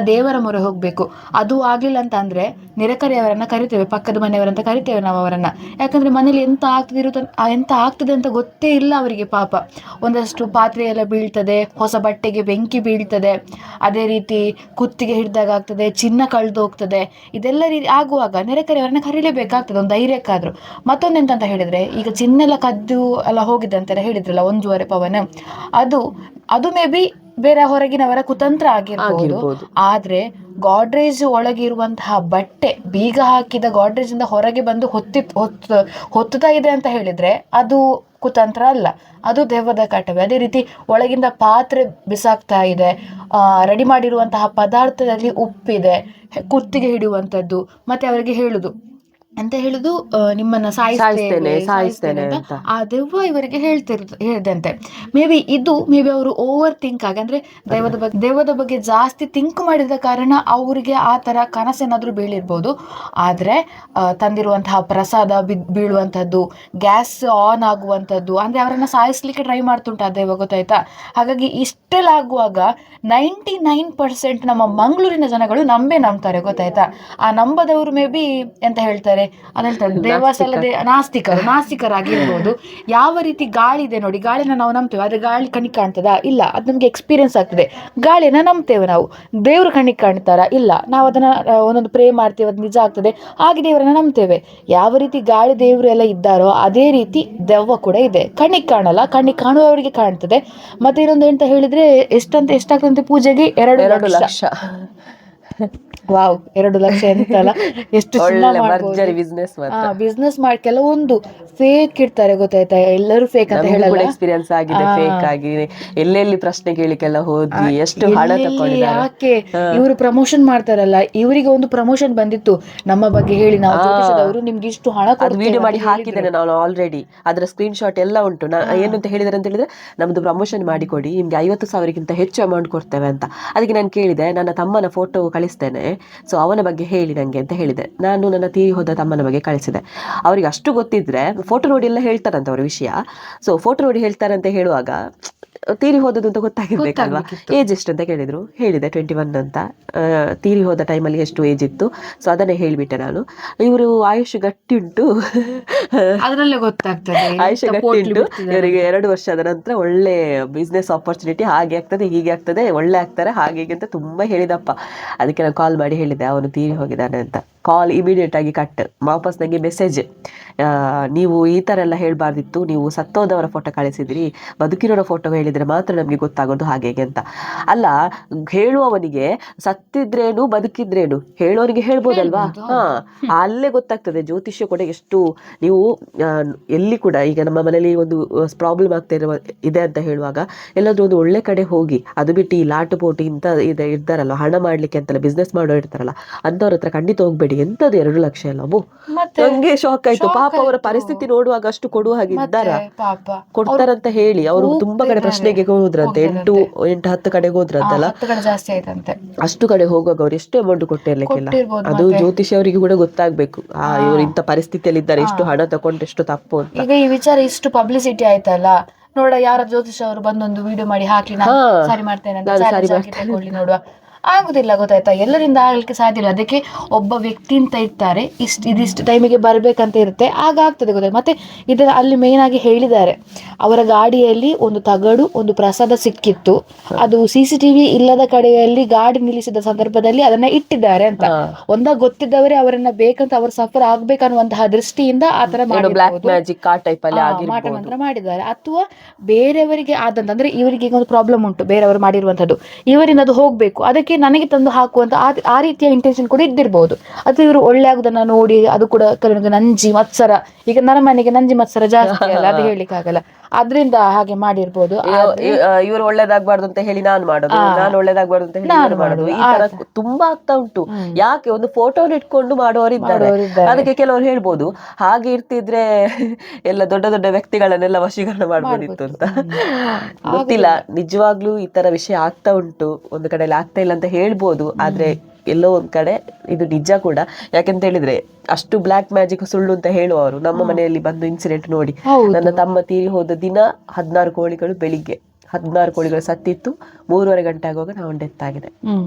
ದೇವರ ಮೊರೆ ಹೋಗ್ಬೇಕು. ಅದು ಆಗ್ಲಿಲ್ಲ ಅಂತ ಅಂದ್ರೆ ನೆರೆಕರೆಯವರನ್ನ ಕರಿತೇವೆ, ಪಕ್ಕದ ಮನೆಯವರಂತ ಕರಿತೇವೆ ನಾವು ಅವರನ್ನ. ಯಾಕಂದ್ರೆ ಮನೇಲಿ ಎಂತ ಆಗ್ತದೆ ಅಂತ ಗೊತ್ತೇ ಇಲ್ಲ ಅವರಿಗೆ ಪಾಪ. ಒಂದಷ್ಟು ಪಾತ್ರೆ ಎಲ್ಲ ಬೀಳ್ತದೆ, ಹೊಸ ಬಟ್ಟೆಗೆ ಬೆಂಕಿ ಬೀಳ್ತದೆ, ಅದೇ ರೀತಿ ಕುತ್ತಿಗೆ ಹಿಡ್ದಾಗ ಆಗ್ತದೆ, ಚಿನ್ನ ಕಳೆದು ಹೋಗ್ತದೆ. ಇದೆಲ್ಲ ಆಗುವಾಗ ನೆರೆಕರೆಯವರನ್ನ ಕರೀಲೇಬೇಕಾಗ್ತದೆ ಒಂದು ಧೈರ್ಯಕ್ಕಾದ್ರು. ಮತ್ತೊಂದೆಂತ ಹೇಳಿದ್ರೆ, ಈಗ ಚಿನ್ನ ಎಲ್ಲ ಕದ್ದು ಎಲ್ಲ ಹೋಗಿದೆ ಅಂತೆಲ್ಲ ಹೇಳಿದ್ರಲ್ಲ 1.5 ಪವನ್, ಅದು ಮೇ ಬಿ ಬೇರೆ ಹೊರಗಿನವರ ಕುತಂತ್ರ ಆಗಿರ್ಬೋದು. ಆದ್ರೆ ಗಾಡ್ರೇಜ್ ಒಳಗಿರುವಂತಹ ಬಟ್ಟೆ ಬೀಗ ಹಾಕಿದ ಗಾಡ್ರೇಜ್ ಇಂದ ಹೊರಗೆ ಬಂದು ಹೊತ್ತುತ್ತಾ ಇದೆ ಅಂತ ಹೇಳಿದ್ರೆ ಅದು ಕುತಂತ್ರ ಅಲ್ಲ, ಅದು ದೆವ್ವದ ಕಾಟವೇ. ಅದೇ ರೀತಿ ಒಳಗಿಂದ ಪಾತ್ರೆ ಬಿಸಾಕ್ತಾ ಇದೆ, ರೆಡಿ ಮಾಡಿರುವಂತಹ ಪದಾರ್ಥದಲ್ಲಿ ಉಪ್ಪಿದೆ, ಕುತ್ತಿಗೆ ಹಿಡಿಯುವಂಥದ್ದು. ಮತ್ತೆ ಅವರಿಗೆ ಹೇಳುದು ಅಂತ ಹೇಳುದು ನಿಮ್ಮನ್ನ ಸಾಯಿಸ್ತೇನೆ ಅಂತ ಆ ದೆವ್ವ ಇವರಿಗೆ ಹೇಳ್ದಂತೆ. ಮೇ ಬಿ ಅವರು ಓವರ್ ಥಿಂಕ್ ಆಗಿ, ಅಂದ್ರೆ ದೆವ್ವದ ಬಗ್ಗೆ ಜಾಸ್ತಿ ಥಿಂಕ್ ಮಾಡಿದ ಕಾರಣ ಅವರಿಗೆ ಆ ತರ ಕನಸೇನಾದ್ರೂ ಬೀಳಿರ್ಬೋದು. ಆದ್ರೆ ತಂದಿರುವಂತಹ ಪ್ರಸಾದ ಬೀಳುವಂತದ್ದು, ಗ್ಯಾಸ್ ಆನ್ ಆಗುವಂತದ್ದು, ಅಂದ್ರೆ ಅವರನ್ನ ಸಾಯಿಸ್ಲಿಕ್ಕೆ ಟ್ರೈ ಮಾಡ್ತುಂಟ ಆ ದೆವ್ವ, ಗೊತ್ತಾಯ್ತಾ. ಹಾಗಾಗಿ ಇಷ್ಟೆಲ್ಲ ಆಗುವಾಗ 99% ನಮ್ಮ ಮಂಗಳೂರಿನ ಜನಗಳು ನಂಬ್ತಾರೆ, ಗೊತ್ತಾಯ್ತಾ. ಆ ನಂಬದವರು ಮೇ ಬಿ ಎಂತ ಹೇಳ್ತಾರೆ, ದೇವಸ್ಥಾನದ ನಾಸ್ತಿಕರಾಗಿರ್ಬೋದು. ಯಾವ ರೀತಿ ಗಾಳಿ ಇದೆ ನೋಡಿ, ಗಾಳಿನ ನಾವು ನಂಬ್ತೇವೆ, ಆದ್ರೆ ಗಾಳಿ ಕಣ್ಣಿಗೆ ಕಾಣ್ತದಾ? ಇಲ್ಲ. ಅದು ನಮ್ಗೆ ಎಕ್ಸ್ಪೀರಿಯನ್ಸ್ ಆಗ್ತದೆ. ಗಾಳಿನ ನಂಬ್ತೇವೆ ನಾವು, ದೇವ್ರು ಕಣ್ಣಿಗೆ ಕಾಣ್ತಾರ? ಇಲ್ಲ. ನಾವು ಅದನ್ನ ಒಂದೊಂದು ಪ್ರೇ ಮಾಡ್ತೇವೆ, ಅದು ನಿಜ ಆಗ್ತದೆ, ಹಾಗೆ ದೇವರನ್ನ ನಂಬ್ತೇವೆ. ಯಾವ ರೀತಿ ಗಾಳಿ ದೇವರು ಎಲ್ಲ ಇದ್ದಾರೋ ಅದೇ ರೀತಿ ದೆವ್ವ ಕೂಡ ಇದೆ. ಕಣ್ಣಿಗೆ ಕಾಣಲ್ಲ, ಕಣ್ಣಿಗೆ ಕಾಣುವವರಿಗೆ ಕಾಣ್ತದೆ. ಮತ್ತೆ ಇನ್ನೊಂದು ಎಂತ ಹೇಳಿದ್ರೆ, ಎಷ್ಟಾಗ್ತಂತೆ ಪೂಜೆಗೆ? 2 ಲಕ್ಷ. ವಾವ್, 2 ಲಕ್ಷ ಎಂತಲ್ಲ, ಎಷ್ಟು ಬಿಸ್ನೆಸ್ ಮಾಡಿ. ಕೆಲವೊಂದು ಫೇಕ್ ಇಡ್ತಾರೆ, ಗೊತ್ತಾಯ್ತಾ. ಎಲ್ಲರೂ ಫೇಕ್ ಅಂತ ಹೇಳಲ್ಲ, ಎಕ್ಸ್ಪೀರಿಯನ್ಸ್ ಆಗಿದೆ, ಫೇಕ್ ಆಗಿದೆ. ಎಲ್ಲೆಲ್ಲಿ ಪ್ರಶ್ನೆ ಕೇಳಿಕೆಲ್ಲ ಹೋಗಿ ಎಷ್ಟು ಹಣ ತಗೊಂಡಿದ್ದಾರೆ. ಯಾಕೆ ಇವರು ಪ್ರಮೋಷನ್ ಮಾಡ್ತಾರಲ್ಲ, ಇವರಿಗೆ ಒಂದು ಪ್ರಮೋಷನ್ ಬಂದಿತ್ತು, ನಮ್ಮ ಬಗ್ಗೆ ಹೇಳಿ, ನಾವು ಜ್ಯೋತಿಷದವರು ನಿಮ್ಗೆ ಇಷ್ಟು ಹಣ ಕೊಡ್ತೀವಿ, ವಿಡಿಯೋ ಮಾಡಿ ಹಾಕಿದ್ದೇನೆ ನಾನು ಆಲ್ರೆಡಿ. ಅದರ ಸ್ಕ್ರೀನ್ ಶಾಟ್ ಎಲ್ಲ ಉಂಟು. ಏನು ಅಂತ ಹೇಳಿದ್ರೆ ನಮ್ದು ಪ್ರಮೋಷನ್ ಮಾಡಿ ಕೊಡಿ, ನಿಮ್ಗೆ 50,000ಗಿಂತ ಹೆಚ್ಚು ಅಮೌಂಟ್ ಕೊಡ್ತೇವೆ ಅಂತ. ಅದಕ್ಕೆ ನಾನು ಕೇಳಿದೆ, ನನ್ನ ತಮ್ಮನ ಫೋಟೋ ಕಳಿಸ್ತೇನೆ, ಸೊ ಅವನ ಬಗ್ಗೆ ಹೇಳಿ ನಂಗೆ ಅಂತ ಹೇಳಿದೆ. ನಾನು ನನ್ನ ತೀರಿ ಹೋದ ತಮ್ಮನ ಬಗ್ಗೆ ಕಳಿಸಿದೆ. ಅವ್ರಿಗೆ ಅಷ್ಟು ಗೊತ್ತಿದ್ರೆ ಫೋಟೋ ನೋಡಿ ಎಲ್ಲ ಹೇಳ್ತಾರಂತ ಅವ್ರ ವಿಷಯ. ಸೊ ಫೋಟೋ ನೋಡಿ ಹೇಳ್ತಾರಂತ ಹೇಳುವಾಗ ತೀರಿ ಹೋದದ್ದು ಅಂತ ಗೊತ್ತಾಗಿರ್ಬೇಕಲ್ವಾ. ಏಜ್ ಎಷ್ಟು ಅಂತ ಕೇಳಿದ್ರು, ಹೇಳಿದೆ 21 ಅಂತ. ತೀರಿ ಹೋದ ಟೈಮಲ್ಲಿ ಎಷ್ಟು ಏಜ್ ಇತ್ತು, ಸೊ ಅದನ್ನೇ ಹೇಳಿಬಿಟ್ಟೆ ನಾನು. ಇವರು ಆಯುಷ್ ಗಟ್ಟಿ ಉಂಟು, ಅದರಲ್ಲೇ ಗೊತ್ತಾಗ್ತದೆ ಆಯುಷ್ ಗಟ್ಟಿ ಉಂಟು. ಇವರಿಗೆ 2 ವರ್ಷದ ನಂತರ ಒಳ್ಳೆ ಬಿಸ್ನೆಸ್ ಆಪರ್ಚುನಿಟಿ, ಹಾಗೆ ಆಗ್ತದೆ, ಹೀಗೆ ಆಗ್ತದೆ, ಒಳ್ಳೆ ಆಗ್ತಾರೆ, ಹಾಗೆ ಅಂತ ತುಂಬಾ ಹೇಳಿದಪ್ಪ. ಅದಕ್ಕೆ ನಾನು ಕಾಲ್ ಮಾಡಿ ಹೇಳಿದೆ ಅವನು ತೀರಿ ಹೋಗಿದ್ದಾನೆ ಅಂತ. ಕಾಲ್ ಇಮಿಡಿಯೇಟ್ ಆಗಿ ಕಟ್. ವಾಪಸ್ ನನಗೆ ಮೆಸೇಜ್, ನೀವು ಈ ಥರ ಎಲ್ಲ ಹೇಳಬಾರ್ದಿತ್ತು, ನೀವು ಸತ್ತೋದವರ ಫೋಟೋ ಕಳಿಸಿದ್ರಿ, ಬದುಕಿರೋರ ಫೋಟೋ ಹೇಳಿದರೆ ಮಾತ್ರ ನಮಗೆ ಗೊತ್ತಾಗೋದು ಹಾಗೆ ಅಂತ. ಅಲ್ಲ, ಹೇಳುವವನಿಗೆ ಸತ್ತಿದ್ರೇನು ಬದುಕಿದ್ರೇನು ಹೇಳೋನಿಗೆ ಹೇಳ್ಬೋದಲ್ವಾ. ಅಲ್ಲೇ ಗೊತ್ತಾಗ್ತದೆ. ಜ್ಯೋತಿಷ್ಯ ಕೂಡ ಎಷ್ಟು, ನೀವು ಎಲ್ಲಿ ಕೂಡ ಈಗ ನಮ್ಮ ಮನೇಲಿ ಒಂದು ಪ್ರಾಬ್ಲಮ್ ಆಗ್ತಾ ಇದೆ ಅಂತ ಹೇಳುವಾಗ ಎಲ್ಲಾದ್ರೂ ಒಂದು ಒಳ್ಳೆ ಕಡೆ ಹೋಗಿ, ಅದು ಬಿಟ್ಟು ಈ ಲಾಟು ಪೋಟಿ ಇಂಥ ಇರ್ತಾರಲ್ಲ, ಹಣ ಮಾಡ್ಲಿಕ್ಕೆ ಅಂತೆಲ್ಲ ಬಿಸ್ನೆಸ್ ಮಾಡೋ ಇರ್ತಾರಲ್ಲ, ಅಂತವ್ರ ಹತ್ರ ಖಂಡಿತ ಹೋಗ್ಬೇಡಿ. ಎಂತದ್ದು 2 ಲಕ್ಷ ಎಲ್ಲ ನಂಗೆ ಶಾಕ್ ಆಯ್ತು. ಪಾಪ ಅವರ ಪರಿಸ್ಥಿತಿ ನೋಡುವಾಗ ಅಷ್ಟು ಕೊಡುವ ಹಾಗಿದ್ದಾರ, ಕೊಡ್ತಾರಂತ ಹೇಳಿ ಅವರು ತುಂಬಾ ಕಡೆ ಪ್ರಶ್ನೆಗೆ ಹೋದ್ರಂತೆ. 8-10 ಕಡೆಗೆ ಹೋದ್ರಂತಲ್ಲ, ಅಷ್ಟು ಕಡೆ ಹೋಗುವಾಗ ಅವ್ರು ಎಷ್ಟು ಅಮೌಂಟ್ ಕೊಟ್ಟಿರ್ಲಿಕ್ಕಿಲ್ಲ. ಅದು ಜ್ಯೋತಿಷಿ ಅವರಿಗೆ ಕೂಡ ಗೊತ್ತಾಗ್ಬೇಕು, ಇವರು ಇಂಥ ಪರಿಸ್ಥಿತಿಯಲ್ಲಿ ಇದ್ದಾರೆ, ಎಷ್ಟು ಹಣ ತಗೊಂಡು ಎಷ್ಟು ತಪ್ಪು ಅಂತ. ಈಗ ಈ ವಿಚಾರ ಇಷ್ಟು ಪಬ್ಲಿಸಿಟಿ ಆಯ್ತಲ್ಲ, ನೋಡ ಯಾರ ಜ್ಯೋತಿಷ ಅವರು ಬಂದೊಂದು ವಿಡಿಯೋ ಮಾಡಿ ಹಾಕಿ, ಸರಿ ಮಾಡ್ತೇನೆ ನೋಡುವ, ಆಗುದಿಲ್ಲ, ಗೊತ್ತಾಯ್ತಾ. ಎಲ್ಲರಿಂದ ಆಗ್ಲಿಕ್ಕೆ ಸಾಧ್ಯ ಇಲ್ಲ. ಅದಕ್ಕೆ ಒಬ್ಬ ವ್ಯಕ್ತಿ ಅಂತ ಇರ್ತಾರೆ, ಇದಿಷ್ಟು ಟೈಮಿಗೆ ಬರ್ಬೇಕಂತ ಇರುತ್ತೆ, ಆಗ ಆಗ್ತದೆ, ಗೊತ್ತಾಯ್ತು. ಮತ್ತೆ ಇದರ ಅಲ್ಲಿ ಮೇನ್ ಆಗಿ ಹೇಳಿದ್ದಾರೆ, ಅವರ ಗಾಡಿಯಲ್ಲಿ ಒಂದು ತಗಡು, ಒಂದು ಪ್ರಸಾದ ಸಿಕ್ಕಿತ್ತು, ಅದು CCTV ಇಲ್ಲದ ಕಡೆಯಲ್ಲಿ ಗಾಡಿ ನಿಲ್ಲಿಸಿದ ಸಂದರ್ಭದಲ್ಲಿ ಅದನ್ನ ಇಟ್ಟಿದ್ದಾರೆ ಅಂತ. ಗೊತ್ತಿದ್ದವರೇ ಅವರನ್ನ ಬೇಕಂತ ಅವರು ಸಫರ್ ಆಗ್ಬೇಕನ್ನುವಂತಹ ದೃಷ್ಟಿಯಿಂದ ಆತರ ಮಾಟ ಮಂತ್ರ ಮಾಡಿದ್ದಾರೆ. ಅಥವಾ ಬೇರೆಯವರಿಗೆ ಆದಂತ, ಅಂದ್ರೆ ಇವರಿಗೆ ಈಗ ಒಂದು ಪ್ರಾಬ್ಲಮ್ ಉಂಟು, ಬೇರೆಯವರು ಮಾಡಿರುವಂತದ್ದು, ಇವರಿಂದ ಅದು ಹೋಗ್ಬೇಕು, ಅದಕ್ಕೆ ನನಗೆ ತಂದು ಹಾಕುವಂತ ಆ ರೀತಿಯ ಇಂಟೆನ್ಷನ್ ಕೂಡ ಇದ್ದಿರ್ಬೋದು. ಅಥವಾ ಇವರು ಒಳ್ಳೆ ಆಗುದನ್ನ ನೋಡಿ, ಅದು ಕೂಡ ಕೆಲವೊಂದು ನಂಜಿ ಮತ್ಸರ, ಈಗ ನನ್ನ ಮನೆಗೆ ನಂಜಿ ಮತ್ಸರ ಜಾಸ್ತಿ ಅಲ್ಲ, ಅದು ಹೇಳಿಕ್ ಆಗಲ್ಲ, ಅದ್ರಿಂದ ಹಾಗೆ ಮಾಡಿರ್ಬೋದು. ಇವರು ಒಳ್ಳೇದಾಗ್ಬಾರ್ದು ಅಂತ ಹೇಳಿ ನಾನು ಮಾಡೋದು, ನಾನು ಒಳ್ಳೇದಾಗ್ಬಾರ್ದು ಅಂತ ಹೇಳಿ ನಾನು ಮಾಡೋದು, ಈ ತರ ತುಂಬಾ ಆಗ್ತಾ ಉಂಟು. ಯಾಕೆ ಒಂದು ಫೋಟೋನ ಇಟ್ಕೊಂಡು ಮಾಡೋರಿದ್ದಾರೆ. ಅದಕ್ಕೆ ಕೆಲವರು ಹೇಳ್ಬೋದು, ಹಾಗೆ ಇರ್ತಿದ್ರೆ ಎಲ್ಲ ದೊಡ್ಡ ದೊಡ್ಡ ವ್ಯಕ್ತಿಗಳನ್ನೆಲ್ಲ ವಶೀಕರಣ ಮಾಡ್ಬೋದಿತ್ತು ಅಂತ. ಗೊತ್ತಿಲ್ಲ, ನಿಜವಾಗ್ಲೂ ಈ ತರ ವಿಷಯ ಆಗ್ತಾ ಉಂಟು. ಒಂದು ಕಡೆಯಲ್ಲಿ ಆಗ್ತಾ ಇಲ್ಲ ಅಂತ ಹೇಳ್ಬೋದು, ಆದ್ರೆ ಎಲ್ಲೋ ಒಂದ್ ಕಡೆ ಇದು ನಿಜ ಕೂಡ. ಯಾಕೆಂತ ಹೇಳಿದ್ರೆ ಅಷ್ಟು ಬ್ಲ್ಯಾಕ್ ಮ್ಯಾಜಿಕ್ ಸುಳ್ಳು ಅಂತ ಹೇಳುವವರು ನಮ್ಮ ಮನೆಯಲ್ಲಿ ಬಂದು ಇನ್ಸಿಡೆಂಟ್ ನೋಡಿ, ನನ್ನ ತಮ್ಮ ತೀರಿ ಹೋದ ದಿನ 16 ಕೋಳಿಗಳು ಬೆಳಿಗ್ಗೆ 16 ಕೋಳಿಗಳು ಸತ್ತಿತ್ತು. 3:30 ಗಂಟೆ ಆಗುವಾಗ ನಾವು ಡೆತ್ ಆಗಿದೆ.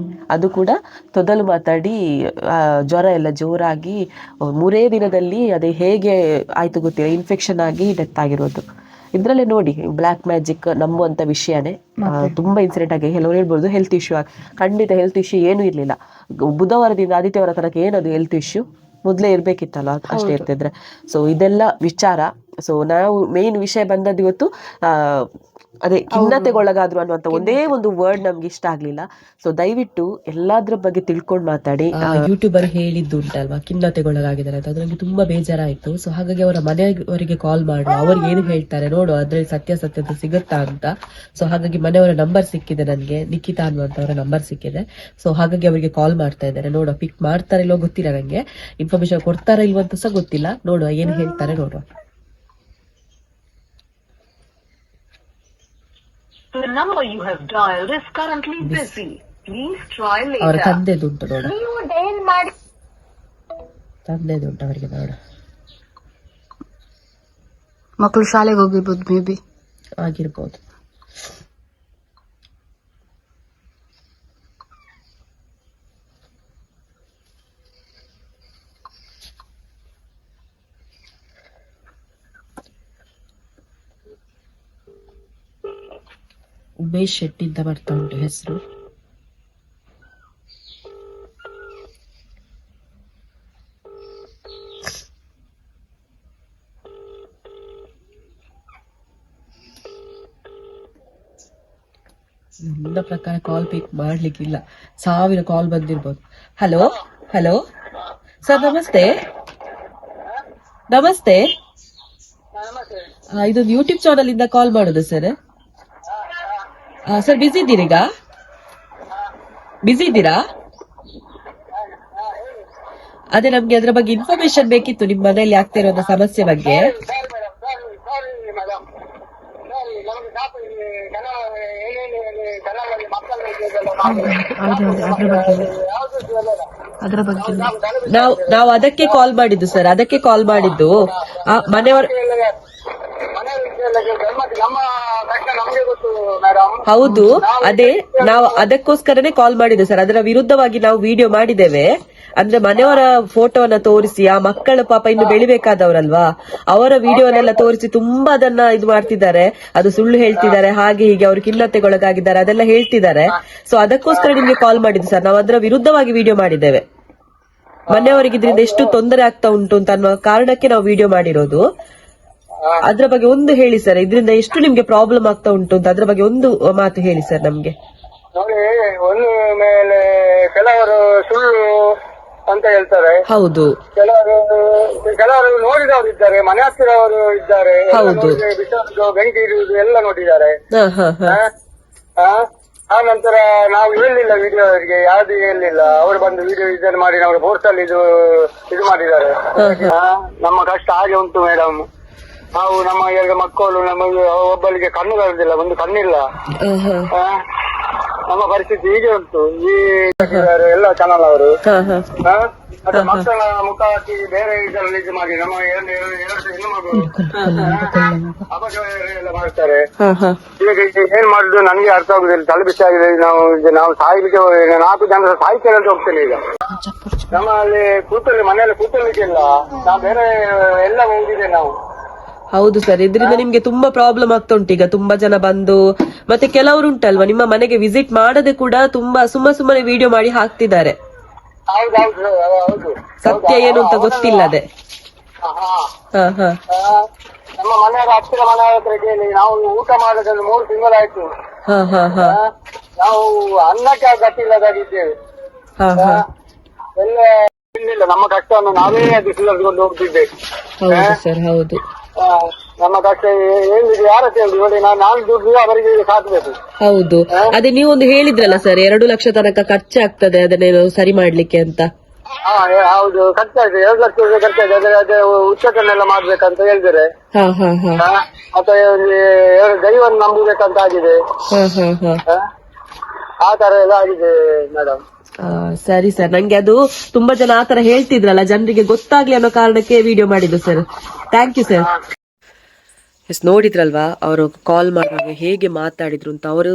ಅದು ಕೂಡ ತೊದಲು ಮಾತಾಡಿ ಜ್ವರ ಎಲ್ಲ ಜೋರಾಗಿ 3 ದಿನದಲ್ಲಿ ಅದೇ ಹೇಗೆ ಆಯ್ತು ಗೊತ್ತಿಲ್ಲ, ಇನ್ಫೆಕ್ಷನ್ ಆಗಿ ಡೆತ್ ಆಗಿರೋದು. ಇದ್ರಲ್ಲೇ ನೋಡಿ, ಬ್ಲ್ಯಾಕ್ ಮ್ಯಾಜಿಕ್ ನಂಬುವಂತ ವಿಷಯನೇ. ತುಂಬಾ ಇನ್ಸಿಡೆಂಟ್ ಆಗಿ ಕೆಲವರು ಹೇಳ್ಬೋದು ಹೆಲ್ತ್ ಇಶ್ಯೂ ಆಗಿ. ಖಂಡಿತ ಹೆಲ್ತ್ ಇಶ್ಯೂ ಏನೂ ಇರ್ಲಿಲ್ಲ. ಬುಧವಾರದಿಂದ ಆದಿತ್ಯವಾರ ತನಕ ಏನದು ಹೆಲ್ತ್ ಇಶ್ಯೂ ಮೊದಲೇ ಇರ್ಬೇಕಿತ್ತಲ್ಲ, ಅಷ್ಟೇ ಇರ್ತಿದ್ರೆ. ಸೊ ಇದೆಲ್ಲ ವಿಚಾರ. ಸೊ ನಾವು ಮೇನ್ ವಿಷಯ ಬಂದದ್ದು ಇವತ್ತು ಅದೇ ಖಿನ್ನತೆಗೊಳಗಾದ್ರು ಅನ್ನುವಂಥ ಒಂದೇ ಒಂದು ವರ್ಡ್ ನಮ್ಗೆ ಇಷ್ಟ ಆಗ್ಲಿಲ್ಲ. ಸೊ ದಯವಿಟ್ಟು ಎಲ್ಲಾದ್ರ ಬಗ್ಗೆ ತಿಳ್ಕೊಂಡು ಮಾತಾಡಿ. ಯೂಟ್ಯೂಬರ್ ಹೇಳಿದ್ದು ಉಂಟಲ್ವಾ ಖಿನ್ನತೆಗೊಳಗಾಗಿದ್ದಾರೆ ಅಂತ, ಅದು ನನಗೆ ತುಂಬಾ ಬೇಜಾರಾಯ್ತು. ಸೊ ಹಾಗಾಗಿ ಅವರ ಮನೆಯವರಿಗೆ ಕಾಲ್ ಮಾಡು, ಅವ್ರಿಗೆ ಏನು ಹೇಳ್ತಾರೆ ನೋಡು, ಅದ್ರಲ್ಲಿ ಸತ್ಯಾಸತ್ಯತೆ ಸಿಗುತ್ತಾ ಅಂತ. ಸೊ ಹಾಗಾಗಿ ಮನೆಯವರ ನಂಬರ್ ಸಿಕ್ಕಿದೆ ನನಗೆ, ನಿಖಿತಾ ಅನ್ನುವಂಥವರ ನಂಬರ್ ಸಿಕ್ಕಿದೆ. ಸೊ ಹಾಗಾಗಿ ಅವರಿಗೆ ಕಾಲ್ ಮಾಡ್ತಾ ಇದ್ದಾರೆ, ನೋಡುವ ಪಿಕ್ ಮಾಡ್ತಾರೆ ಇಲ್ಲೋ ಗೊತ್ತಿಲ್ಲ, ನಂಗೆ ಇನ್ಫಾರ್ಮೇಶನ್ ಕೊಡ್ತಾರ ಇಲ್ವಂತ ಸಹ ಗೊತ್ತಿಲ್ಲ, ನೋಡುವ ಏನ್ ಹೇಳ್ತಾರೆ ನೋಡುವ. The number you have dialed is currently busy. Please try later. ಅವರ ತಂದೆದುಂಟು ನೋಡ, ತಂದೆದುಂಟು ಅವರಿಗೆ ನೋಡ. ಮಕ್ಕಳು ಶಾಲೆಗೆ ಹೋಗಿರ್ಬೋದು, ಮೇ ಬಿ ಆಗಿರ್ಬೋದು. ಉಮೇಶ್ ಶೆಟ್ಟಿ ಅಂತ ಬರ್ತಾ ಉಂಟು ಹೆಸರು. ನನ್ನ ಪ್ರಕಾರ ಕಾಲ್ ಪಿಕ್ ಮಾಡ್ಲಿಕ್ಕಿಲ್ಲ, 1000 ಕಾಲ್ ಬಂದಿರ್ಬೋದು. ಹಲೋ ಹಲೋ ಸರ್, ನಮಸ್ತೆ ನಮಸ್ತೆ. ಇದೊಂದು ಯೂಟ್ಯೂಬ್ ಚಾನಲ್ ಇಂದ ಕಾಲ್ ಮಾಡೋದು ಸರ್. ಸರ್ ಬಿಸಿ ಇದ್ದೀರೀಗ? ಬಿಸಿ ಇದ್ದೀರಾ? ಅದೇ ನಮ್ಗೆ ಅದ್ರ ಬಗ್ಗೆ ಇನ್ಫಾರ್ಮೇಶನ್ ಬೇಕಿತ್ತು, ನಿಮ್ ಮನೆಯಲ್ಲಿ ಆಗ್ತಾ ಇರೋ ಸಮಸ್ಯೆ ಬಗ್ಗೆ. ನಾವು ಅದಕ್ಕೆ ಕಾಲ್ ಮಾಡಿದ್ದು ಸರ್, ಅದಕ್ಕೆ ಕಾಲ್ ಮಾಡಿದ್ದು. ಮನೆಯವರು ಹೌದು, ಅದೇ ನಾವು ಅದಕ್ಕೋಸ್ಕರನೇ ಕಾಲ್ ಮಾಡಿದ್ದು ಸರ್. ಅದರ ವಿರುದ್ಧವಾಗಿ ನಾವು ವಿಡಿಯೋ ಮಾಡಿದ್ದೇವೆ. ಅಂದ್ರೆ ಮನೆಯವರ ಫೋಟೋವನ್ನ ತೋರಿಸಿ, ಆ ಮಕ್ಕಳ ಪಾಪ ಇನ್ನು ಬೆಳಿಬೇಕಾದವರಲ್ವಾ, ಅವರ ವಿಡಿಯೋನೆಲ್ಲ ತೋರಿಸಿ ತುಂಬಾ ಅದನ್ನ ಇದು ಮಾಡ್ತಿದ್ದಾರೆ, ಅದು ಸುಳ್ಳು ಹೇಳ್ತಿದ್ದಾರೆ, ಹಾಗೆ ಹೀಗೆ ಅವರು ಖಿನ್ನತೆಗೊಳಗಾಗಿದ್ದಾರೆ ಅದೆಲ್ಲ ಹೇಳ್ತಿದ್ದಾರೆ. ಸೊ ಅದಕ್ಕೋಸ್ಕರ ನಿಮ್ಗೆ ಕಾಲ್ ಮಾಡಿದ್ದು ಸರ್. ನಾವು ಅದರ ವಿರುದ್ಧವಾಗಿ ವಿಡಿಯೋ ಮಾಡಿದ್ದೇವೆ. ಮನೆಯವರಿಗೆ ಇದರಿಂದ ಎಷ್ಟು ತೊಂದರೆ ಆಗ್ತಾ ಉಂಟು ಅಂತ ಅನ್ನೋ ಕಾರಣಕ್ಕೆ ನಾವು ವಿಡಿಯೋ ಮಾಡಿರೋದು. ಅದ್ರ ಬಗ್ಗೆ ಒಂದು ಹೇಳಿ ಸರ್, ಇದರಿಂದ ಎಷ್ಟು ನಿಮ್ಗೆ ಪ್ರಾಬ್ಲಮ್ ಆಗ್ತಾ ಉಂಟು ಅಂತ ಅದ್ರ ಬಗ್ಗೆ ಒಂದು ಮಾತು ಹೇಳಿ ಸರ್ ನಮ್ಗೆ. ನೋಡಿ, ಒಂದು ಮೇಲೆ ಕೆಲವರು ಸುಳ್ಳು ಅಂತ ಹೇಳ್ತಾರೆ. ಹೌದು, ಕೆಲವರು ನೋಡಿದವರು ಇದ್ದಾರೆ, ಮನೆ ಹತ್ತಿರವರು ಇದ್ದಾರೆ, ಹೌದು, ಬಿಸಿಲು ಬೆಂಕಿ ಇರುವುದು ಎಲ್ಲ ನೋಡಿದ್ದಾರೆ. ಆ ನಂತರ ನಾವು ಹೇಳಲಿಲ್ಲ ವಿಡಿಯೋ ಅವರಿಗೆ, ಯಾವ್ದು ಹೇಳಲಿಲ್ಲ. ಅವರು ಬಂದು ವಿಡಿಯೋ ಇದನ್ನು ಮಾಡಿ ನಾವು ಬೋರ್ಸ್ ಅಲ್ಲಿ ಇದು ಮಾಡಿದ್ದಾರೆ. ನಮ್ಮ ಕಷ್ಟ ಹಾಗೆ ಉಂಟು ಮೇಡಮ್. ನಾವು ನಮ್ಮ 2 ಮಕ್ಕಳು, ನಮಗೆ ಒಬ್ಬರಿಗೆ ಕಣ್ಣು ಬರುದಿಲ್ಲ, ಒಂದು ಕಣ್ಣಿಲ್ಲ. ನಮ್ಮ ಪರಿಸ್ಥಿತಿ ಹೀಗೆ ಉಂಟು. ಈ ಎಲ್ಲ ಚಾನಲ್ ಅವರು ಮತ್ತೆ ಮಕ್ಕಳ ಮುಖ ಹಾಕಿ ಬೇರೆ ಇದರಲ್ಲಿ ಇದು ಮಾಡಿ ನಮ್ಮ ಎರಡು ಹೆಣ್ಣು ಮಗಳು ಅಪಜಯ ಎಲ್ಲ ಮಾಡ್ತಾರೆ. ಈಗ ಏನ್ ಮಾಡುದು ನನ್ಗೆ ಅರ್ಥ ಆಗುದಿಲ್ಲ, ತಲೆ ಬಿಸಿ ಆಗಿದೆ. ನಾವು ಸಾಯ್ಲಿಕ್ಕೆ 4 ಜನ ಸಾಯ್ತೇವೆ ಅಂತ ಹೋಗ್ತೇನೆ ಈಗ. ನಮ್ಮಲ್ಲಿ ಮನೆಯಲ್ಲಿ ಕೂತಲಿಕ್ಕಿಲ್ಲ, ನಾವು ಬೇರೆ ಎಲ್ಲ ಹೋಗಿದೆ ನಾವು. ಹೌದು ಸರ್, ಇದರಿಂದ ನಿಮ್ಗೆ ತುಂಬಾ ಪ್ರಾಬ್ಲಮ್ ಆಗ್ತಾ ಉಂಟು. ಈಗ ತುಂಬಾ ಜನ ಬಂದು, ಮತ್ತೆ ಕೆಲವರು ಉಂಟಲ್ವಾ ನಿಮ್ಮ ಮನೆಗೆ ವಿಸಿಟ್ ಮಾಡದೆ ಕೂಡ ತುಂಬಾ ಸುಮ್ಮನೆ ವಿಡಿಯೋ ಮಾಡಿ ಹಾಕ್ತಿದ್ದಾರೆ. ಸತ್ಯ ಏನು ಅಂತ ಗೊತ್ತಿಲ್ಲದೆ. ನಮ್ಮ ಮನೆಯವರ ಹತ್ತಿರ ಮನೆಯವರ ಹತ್ರ ಕೇಳಿ, ನಾವು ಊಟ ಮಾಡೋದ್ರಲ್ಲಿ 3 ತಿಂಗಳಾಯ್ತು. ನಾವು ಅನ್ನಕ್ಕೆ ಗಟ್ಟಿಲ್ಲದಾಗಿದ್ದೇವೆ. ಎಲ್ಲ ಇಲ್ಲ, ನಮ್ಮ ಕಷ್ಟವನ್ನು ನಾವೇ ಬಿಸಿಲುಕೊಂಡು ಹೋಗ್ತಿದ್ದೇವೆ. ಸರ್ ಹೌದು, ನಮ್ಮ ಕಷ್ಟ ಏನಿದೆ ಯಾರ ಕೇಳಿ ನೋಡಿ, ನಾನು ದುಡ್ಡು ಅವರಿಗೆ ಸಾಕಬೇಕು. ಹೌದು, ಅದೇ ನೀವು ಒಂದು ಹೇಳಿದ್ರಲ್ಲ ಸರ್, 2 ಲಕ್ಷ ತನಕ ಖರ್ಚಾಗ್ತದೆ ಅದನ್ನೇನು ಸರಿ ಮಾಡ್ಲಿಕ್ಕೆ ಅಂತ. ಹೌದು, ಖರ್ಚಾಯ್ತು, 2 ಲಕ್ಷ ಖರ್ಚಾಯ್ತು. ಅದೇ ಉಚ್ಚಕನ್ನೆಲ್ಲ ಮಾಡ್ಬೇಕಂತ ಹೇಳಿದರೆ, ಮತ್ತೆ ದೈವವನ್ನು ನಂಬಬೇಕಂತ ಆಗಿದೆ. ಆ ತರ ಎಲ್ಲ ಆಗಿದೆ ಮೇಡಮ್. ಸರಿ ಸರ್, ನಂಗೆ ಅದು ತುಂಬಾ ಜನ ಆತರ ಹೇಳ್ತಿದ್ರಲ್ಲ, ಜನರಿಗೆ ಗೊತ್ತಾಗ್ಲಿ ಅನ್ನೋ ಕಾರಣಕ್ಕೆ ವಿಡಿಯೋ ಮಾಡಿದ್ದು sir. Thank you sir. Yes, ನೋಡಿದ್ರಲ್ವಾ ಅವರು ಕಾಲ್ ಮಾಡುವಾಗ ಹೇಗೆ ಮಾತಾಡಿದ್ರು ಅಂತ. ಅವರು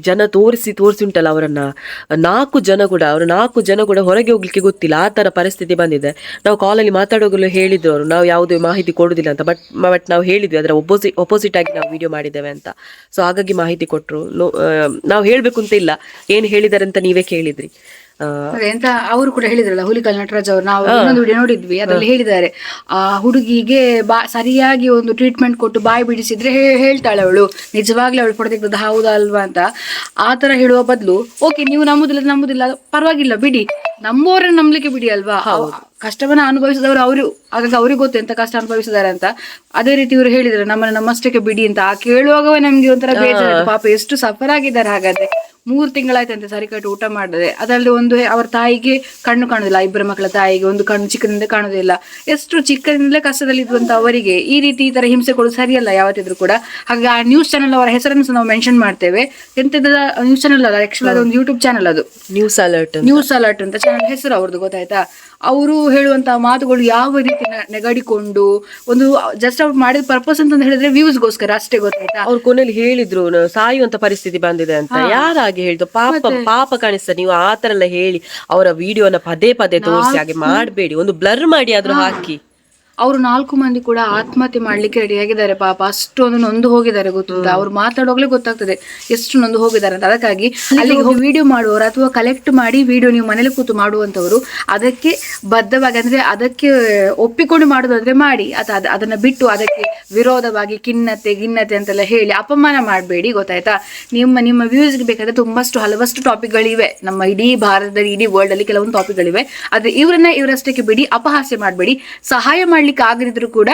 ಜನ ತೋರಿಸಿ ಉಂಟಲ್ಲ ಅವರನ್ನ, 4 ಜನ ಕೂಡ ಹೊರಗೆ ಹೋಗ್ಲಿಕ್ಕೆ ಗೊತ್ತಿಲ್ಲ, ಆ ತರ ಪರಿಸ್ಥಿತಿ ಬಂದಿದೆ. ನಾವು ಕಾಲಲ್ಲಿ ಮಾತಾಡೋಗಲು ಹೇಳಿದ್ರು ಅವರು, ನಾವು ಯಾವುದೇ ಮಾಹಿತಿ ಕೊಡುದಿಲ್ಲ ಅಂತ. ಬಟ್ ನಾವು ಹೇಳಿದ್ವಿ, ಅದರ ಒಪೋಸಿಟ್ ಆಗಿ ನಾವು ವಿಡಿಯೋ ಮಾಡಿದ್ದೇವೆ ಅಂತ. ಸೊ ಹಾಗಾಗಿ ಮಾಹಿತಿ ಕೊಟ್ಟರು. ನಾವು ಹೇಳ್ಬೇಕು ಅಂತ ಇಲ್ಲ, ಏನು ಹೇಳಿದಾರೆ ಅಂತ ನೀವೇ ಕೇಳಿದ್ರಿ. ಅದೇ ಎಂತ ಅವರು ಕೂಡ ಹೇಳಿದ್ರಲ್ಲ ಹುಲಿಕಲ್ ನಟರಾಜ್ ಅವರು, ನಾವು ಇನ್ನೊಂದು ವಿಡಿಯೋ ನೋಡಿದ್ವಿ, ಅದ್ರಲ್ಲಿ ಹೇಳಿದ್ದಾರೆ ಆ ಹುಡುಗಿಗೆ ಸರಿಯಾಗಿ ಒಂದು ಟ್ರೀಟ್ಮೆಂಟ್ ಕೊಟ್ಟು ಬಾಯಿ ಬಿಡಿಸಿದ್ರೆ ಹೇಳ್ತಾಳೆ ಅವಳು ನಿಜವಾಗ್ಲೂ ಅವಳು ಪಡೆದಿದ್ದು ಹೌದಾ ಅಲ್ವಾ ಅಂತ. ಆ ತರ ಹೇಳುವ ಬದಲು ಓಕೆ ನೀವು ನಂಬುದಿಲ್ಲ ಪರವಾಗಿಲ್ಲ ಬಿಡಿ, ನಮ್ಮವರನ್ನ ನಂಬಲಿಕ್ಕೆ ಬಿಡಿ ಅಲ್ವಾ. ಕಷ್ಟವನ್ನ ಅನುಭವಿಸಿದವರು ಅವರು, ಹಾಗಾಗಿ ಅವ್ರಿಗೆ ಗೊತ್ತು ಎಂತ ಕಷ್ಟ ಅನುಭವಿಸಿದಾರೆ ಅಂತ. ಅದೇ ರೀತಿ ಇವರು ಹೇಳಿದ್ರೆ ನಮ್ಮನ್ನ ನಮ್ಮಷ್ಟಕ್ಕೆ ಬಿಡಿ ಅಂತ. ಆ ಕೇಳುವಾಗವೇ ನಮ್ಗೆ ಒಂಥರ ಬೇಜಾರು, ಪಾಪ ಎಷ್ಟು ಸಫರ್ ಆಗಿದ್ದಾರೆ. ಹಾಗಾದ್ರೆ 3 ತಿಂಗಳಾಯ್ತಂತೆ ಸರಿಕಟ್ಟು ಊಟ ಮಾಡದೆ. ಅದರಲ್ಲಿ ಒಂದು ಅವ್ರ ತಾಯಿಗೆ ಕಣ್ಣು ಕಾಣುದಿಲ್ಲ, ಇಬ್ಬರ ಮಕ್ಕಳ ತಾಯಿಗೆ ಒಂದು ಕಣ್ಣು ಚಿಕ್ಕದಿಂದ ಕಾಣುದಿಲ್ಲ. ಎಷ್ಟು ಚಿಕ್ಕದಿಂದಲೇ ಕಷ್ಟದಲ್ಲಿ ಇದ್ದಂತ ಅವರಿಗೆ ಈ ರೀತಿ ಈ ತರ ಹಿಂಸೆ ಕೊಡೋದು ಸರಿಯಲ್ಲ ಯಾವತ್ತಿದ್ರು ಕೂಡ. ಹಾಗಾಗಿ ಆ ನ್ಯೂಸ್ ಚಾನೆಲ್ ಅವರ ಹೆಸರನ್ನು ಸಹ ನಾವು ಮೆನ್ಷನ್ ಮಾಡ್ತೇವೆ. ಎಂತದ ನ್ಯೂಸ್ ಚಾನೆಲ್ ಅಲ್ಲ, ಆಕ್ಚುಲಿ ಅದೊಂದು ಯೂಟ್ಯೂಬ್ ಚಾನೆಲ್, ಅದು ನ್ಯೂಸ್ ಅಲರ್ಟ್ ಅಂತ ಚಾನೆಲ್ ಹೆಸರು ಅವ್ರದ್ದು, ಗೊತ್ತಾಯ್ತಾ. ಅವರು ಹೇಳುವಂತಹ ಮಾತುಗಳು ಯಾವ ರೀತಿ ನೆಗಡಿಕೊಂಡು ಒಂದು ಜಸ್ಟ್ ಅವ್ರು ಮಾಡಿದ ಪರ್ಪಸ್ ಅಂತ ಹೇಳಿದ್ರೆ ವ್ಯೂಸ್ಗೋಸ್ಕರ ಅಷ್ಟೇ, ಗೊತ್ತಾಯ್ತಾ. ಅವ್ರು ಕೊನೆಯಲ್ಲಿ ಹೇಳಿದ್ರು ಸಾಯುವಂತ ಪರಿಸ್ಥಿತಿ ಬಂದಿದೆ ಅಂತ. ಯಾರಾಗಿ ಹೇಳಿದ್ರು? ಪಾಪ ಕಾಣಿಸ್ತಾರೆ. ನೀವು ಆತರ ಎಲ್ಲ ಹೇಳಿ ಅವರ ವಿಡಿಯೋನ ಪದೇ ತೋರಿಸಿ ಹಾಗೆ ಮಾಡಬೇಡಿ, ಒಂದು ಬ್ಲರ್ ಮಾಡಿ ಆದ್ರೂ ಹಾಕಿ. ಅವರು 4 ಮಂದಿ ಕೂಡ ಆತ್ಮಹತ್ಯೆ ಮಾಡ್ಲಿಕ್ಕೆ ರೆಡಿ ಆಗಿದ್ದಾರೆ ಪಾಪ. ಅಷ್ಟೊಂದು ನೊಂದು ಹೋಗಿದ್ದಾರೆ, ಗೊತ್ತುಂಟಾ. ಅವ್ರು ಮಾತಾಡೋಗ್ಲೇ ಗೊತ್ತಾಗ್ತದೆ ಎಷ್ಟು ನೊಂದು ಹೋಗಿದ್ದಾರೆ ಅಂತ. ಅದಕ್ಕಾಗಿ ಅಲ್ಲಿಗೆ ವಿಡಿಯೋ ಮಾಡುವವರು ಅಥವಾ ಕಲೆಕ್ಟ್ ಮಾಡಿ ವಿಡಿಯೋ ನೀವು ಮನೇಲಿ ಕೂತು ಮಾಡುವಂತವರು ಅದಕ್ಕೆ ಬದ್ಧವಾಗಿ, ಅಂದ್ರೆ ಅದಕ್ಕೆ ಒಪ್ಪಿಕೊಂಡು ಮಾಡೋದಾದ್ರೆ ಮಾಡಿ, ಅದನ್ನ ಬಿಟ್ಟು ಅದಕ್ಕೆ ವಿರೋಧವಾಗಿ ಗಿನ್ನತೆ ಅಂತೆಲ್ಲ ಹೇಳಿ ಅಪಮಾನ ಮಾಡಬೇಡಿ, ಗೊತ್ತಾಯ್ತಾ. ನಿಮ್ಮ ವ್ಯೂಸ್ಗೆ ಬೇಕಾದ್ರೆ ಹಲವಷ್ಟು ಟಾಪಿಕ್ಗಳಿವೆ ನಮ್ಮ ಇಡೀ ಭಾರತದಲ್ಲಿ, ಇಡೀ ವರ್ಲ್ಡ್ ಅಲ್ಲಿ ಕೆಲವೊಂದು ಟಾಪಿಕ್ಗಳಿವೆ. ಆದ್ರೆ ಇವರಷ್ಟಕ್ಕೆ ಬಿಡಿ, ಅಪಹಾಸ್ಯ ಮಾಡಬೇಡಿ. ಸಹಾಯ ಮಾಡ್ಲಿಕ್ಕೆ ಆಗದಿದ್ರು ಕೂಡ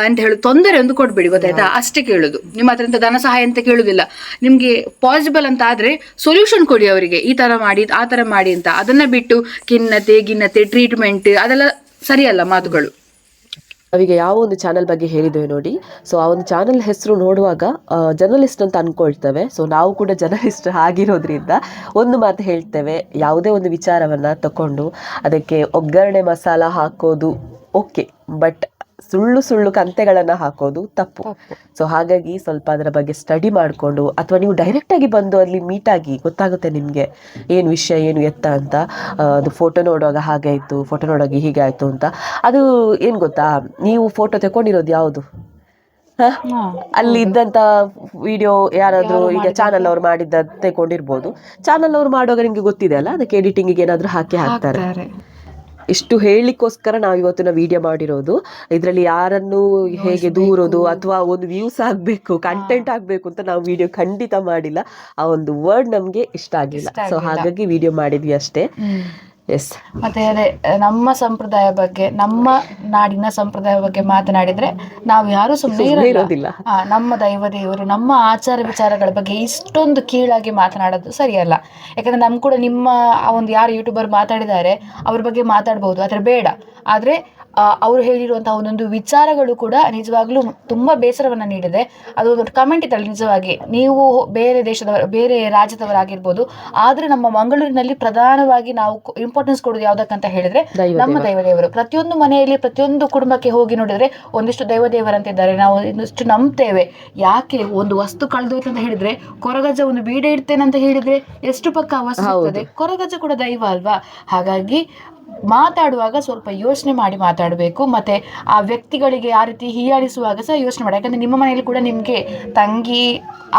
ಅಂತ ಹೇಳಿ ತೊಂದರೆ ಒಂದು ಕೊಡ್ಬೇಡಿ, ಗೊತ್ತಾಯ್ತಾ. ಅಷ್ಟೇ ಕೇಳುದು. ನಿಮ್ಮ ಹತ್ರ ಅಂತ ಧನ ಸಹಾಯ ಅಂತ ಕೇಳುದಿಲ್ಲ. ನಿಮ್ಗೆ ಪಾಸಿಬಲ್ ಅಂತ ಆದ್ರೆ ಸೊಲ್ಯೂಷನ್ ಕೊಡಿ ಅವರಿಗೆ, ಈ ತರ ಮಾಡಿ ಆ ತರ ಮಾಡಿ ಅಂತ. ಅದನ್ನ ಬಿಟ್ಟು ಗಿನ್ನತೆ ಟ್ರೀಟ್ಮೆಂಟ್ ಅದೆಲ್ಲ ಸರಿಯಲ್ಲ ಮಾತುಗಳು. ನಾವೀಗ ಯಾವ ಒಂದು ಚಾನಲ್ ಬಗ್ಗೆ ಹೇಳಿದ್ದೇವೆ ನೋಡಿ. ಸೊ ಆ ಒಂದು ಚಾನಲ್ ಹೆಸರು ನೋಡುವಾಗ ಜರ್ನಲಿಸ್ಟ್ ಅಂತ ಅನ್ಕೊಳ್ತೇವೆ. ಸೊ ನಾವು ಕೂಡ ಜರ್ನಲಿಸ್ಟ್ ಆಗಿರೋದ್ರಿಂದ ಒಂದು ಮಾತು ಹೇಳ್ತೇವೆ, ಯಾವುದೇ ಒಂದು ವಿಚಾರವನ್ನ ತಕೊಂಡು ಅದಕ್ಕೆ ಒಗ್ಗರಣೆ ಮಸಾಲ ಹಾಕೋದು ಓಕೆ, ಬಟ್ ಸುಳ್ಳು ಕಂತೆಗಳನ್ನು ಹಾಕೋದು ತಪ್ಪು. ಸೊ ಹಾಗಾಗಿ ಸ್ವಲ್ಪ ಅದರ ಬಗ್ಗೆ ಸ್ಟಡಿ ಮಾಡಿಕೊಂಡು, ಅಥವಾ ನೀವು ಡೈರೆಕ್ಟಾಗಿ ಬಂದು ಅಲ್ಲಿ ಮೀಟ್ ಆಗಿ ಗೊತ್ತಾಗುತ್ತೆ ನಿಮಗೆ ಏನು ವಿಷಯ ಏನು ಎತ್ತ ಅಂತ. ಅದು ಫೋಟೋ ನೋಡುವಾಗ ಹಾಗೆ ಆಯಿತು, ಫೋಟೋ ನೋಡುವಾಗ ಹೀಗೆ ಆಯಿತು ಅಂತ. ಅದು ಏನು ಗೊತ್ತಾ, ನೀವು ಫೋಟೋ ತಗೊಂಡಿರೋದು ಯಾವುದು? ಅಲ್ಲಿ ಇದ್ದಂಥ ವಿಡಿಯೋ ಯಾರಾದರೂ ಈಗ ಚಾನಲ್ ಅವ್ರು ಮಾಡಿದ್ದ ತಗೊಂಡಿರ್ಬೋದು. ಚಾನಲ್ ಅವ್ರು ಮಾಡುವಾಗ ನಿಮಗೆ ಗೊತ್ತಿದೆ ಅಲ್ಲ, ಅದಕ್ಕೆ ಎಡಿಟಿಂಗಿಗೆ ಏನಾದರೂ ಹಾಕ್ತಾರೆ. ಇಷ್ಟು ಹೇಳಲಿಕ್ಕೋಸ್ಕರ ನಾವು ಇವತ್ತಿನ ವಿಡಿಯೋ ಮಾಡಿರೋದು. ಇದರಲ್ಲಿ ಯಾರನ್ನು ಹೇಗೆ ದೂರೋದು ಅಥವಾ ಒಂದು ವ್ಯೂಸ್ ಆಗಬೇಕು, ಕಂಟೆಂಟ್ ಆಗಬೇಕು ಅಂತ ನಾವು ವಿಡಿಯೋ ಖಂಡಿತ ಮಾಡಿಲ್ಲ. ಆ ಒಂದು ವರ್ಡ್ ನಮಗೆ ಇಷ್ಟ ಆಗಿಲ್ಲ, ಸೊ ಹಾಗಾಗಿ ವಿಡಿಯೋ ಮಾಡಿದ್ವಿ ಅಷ್ಟೇ. ಎಸ್. ಮತ್ತೆ ಅದೇ ನಮ್ಮ ಸಂಪ್ರದಾಯ ಬಗ್ಗೆ, ನಮ್ಮ ನಾಡಿನ ಸಂಪ್ರದಾಯ ಬಗ್ಗೆ ಮಾತನಾಡಿದ್ರೆ ನಾವು ಯಾರು ಸುಮ್ಮನೆ ಇರೋದಿಲ್ಲ. ನಮ್ಮ ದೇವರು, ನಮ್ಮ ಆಚಾರ ವಿಚಾರಗಳ ಬಗ್ಗೆ ಇಷ್ಟೊಂದು ಕೀಳಾಗಿ ಮಾತನಾಡೋದು ಸರಿಯಲ್ಲ. ಯಾಕಂದ್ರೆ ನಮ್ ಕೂಡ ನಿಮ್ಮ ಒಂದು ಯಾರು ಯೂಟ್ಯೂಬರ್ ಮಾತಾಡಿದ್ದಾರೆ ಅವ್ರ ಬಗ್ಗೆ ಮಾತಾಡ್ಬಹುದು, ಆದ್ರೆ ಬೇಡ. ಆದ್ರೆ ಅವರು ಹೇಳಿರುವಂತಹ ಒಂದೊಂದು ವಿಚಾರಗಳು ಕೂಡ ನಿಜವಾಗ್ಲೂ ತುಂಬಾ ಬೇಸರವನ್ನ ನೀಡಿದೆ. ಅದು ಕಮೆಂಟ್ ಇತ್ತಲ್ಲ, ನಿಜವಾಗಿ ನೀವು ಬೇರೆ ರಾಜ್ಯದವರಾಗಿರ್ಬೋದು, ಆದ್ರೆ ನಮ್ಮ ಮಂಗಳೂರಿನಲ್ಲಿ ಪ್ರಧಾನವಾಗಿ ನಾವು ಇಂಪಾರ್ಟೆನ್ಸ್ ಕೊಡೋದು ಯಾವ್ದಕ್ಕಂತ ಹೇಳಿದ್ರೆ ನಮ್ಮ ದೈವದೇವರು. ಪ್ರತಿಯೊಂದು ಮನೆಯಲ್ಲಿ ಪ್ರತಿಯೊಂದು ಕುಟುಂಬಕ್ಕೆ ಹೋಗಿ ನೋಡಿದ್ರೆ ಒಂದಿಷ್ಟು ದೈವದೇವರಂತಿದ್ದಾರೆ, ನಾವು ಇನ್ನಷ್ಟು ನಂಬ್ತೇವೆ. ಯಾಕೆ ಒಂದು ವಸ್ತು ಕಳೆದೋಯ್ತು ಅಂತ ಹೇಳಿದ್ರೆ, ಕೊರಗಜ್ಜ ಒಂದು ಬೀಡ ಇಡ್ತೇನೆ ಅಂತ ಹೇಳಿದ್ರೆ ಎಷ್ಟು ಪಕ್ಕ ವಸ್ತು ಇರ್ತದೆ, ಕೊರಗಜ್ಜ ಕೂಡ ದೈವ ಅಲ್ವಾ. ಹಾಗಾಗಿ ಮಾತಾಡುವಾಗ ಸ್ವಲ್ಪ ಯೋಚನೆ ಮಾಡಿ ಮಾತಾಡಬೇಕು. ಮತ್ತೆ ಆ ವ್ಯಕ್ತಿಗಳಿಗೆ ಆ ರೀತಿ ಹೀಯಾಳಿಸುವಾಗ ಸಹ ಯೋಚನೆ ಮಾಡಿ. ಯಾಕಂದ್ರೆ ನಿಮ್ಮ ಮನೆಯಲ್ಲಿ ಕೂಡ ನಿಮ್ಗೆ ತಂಗಿ,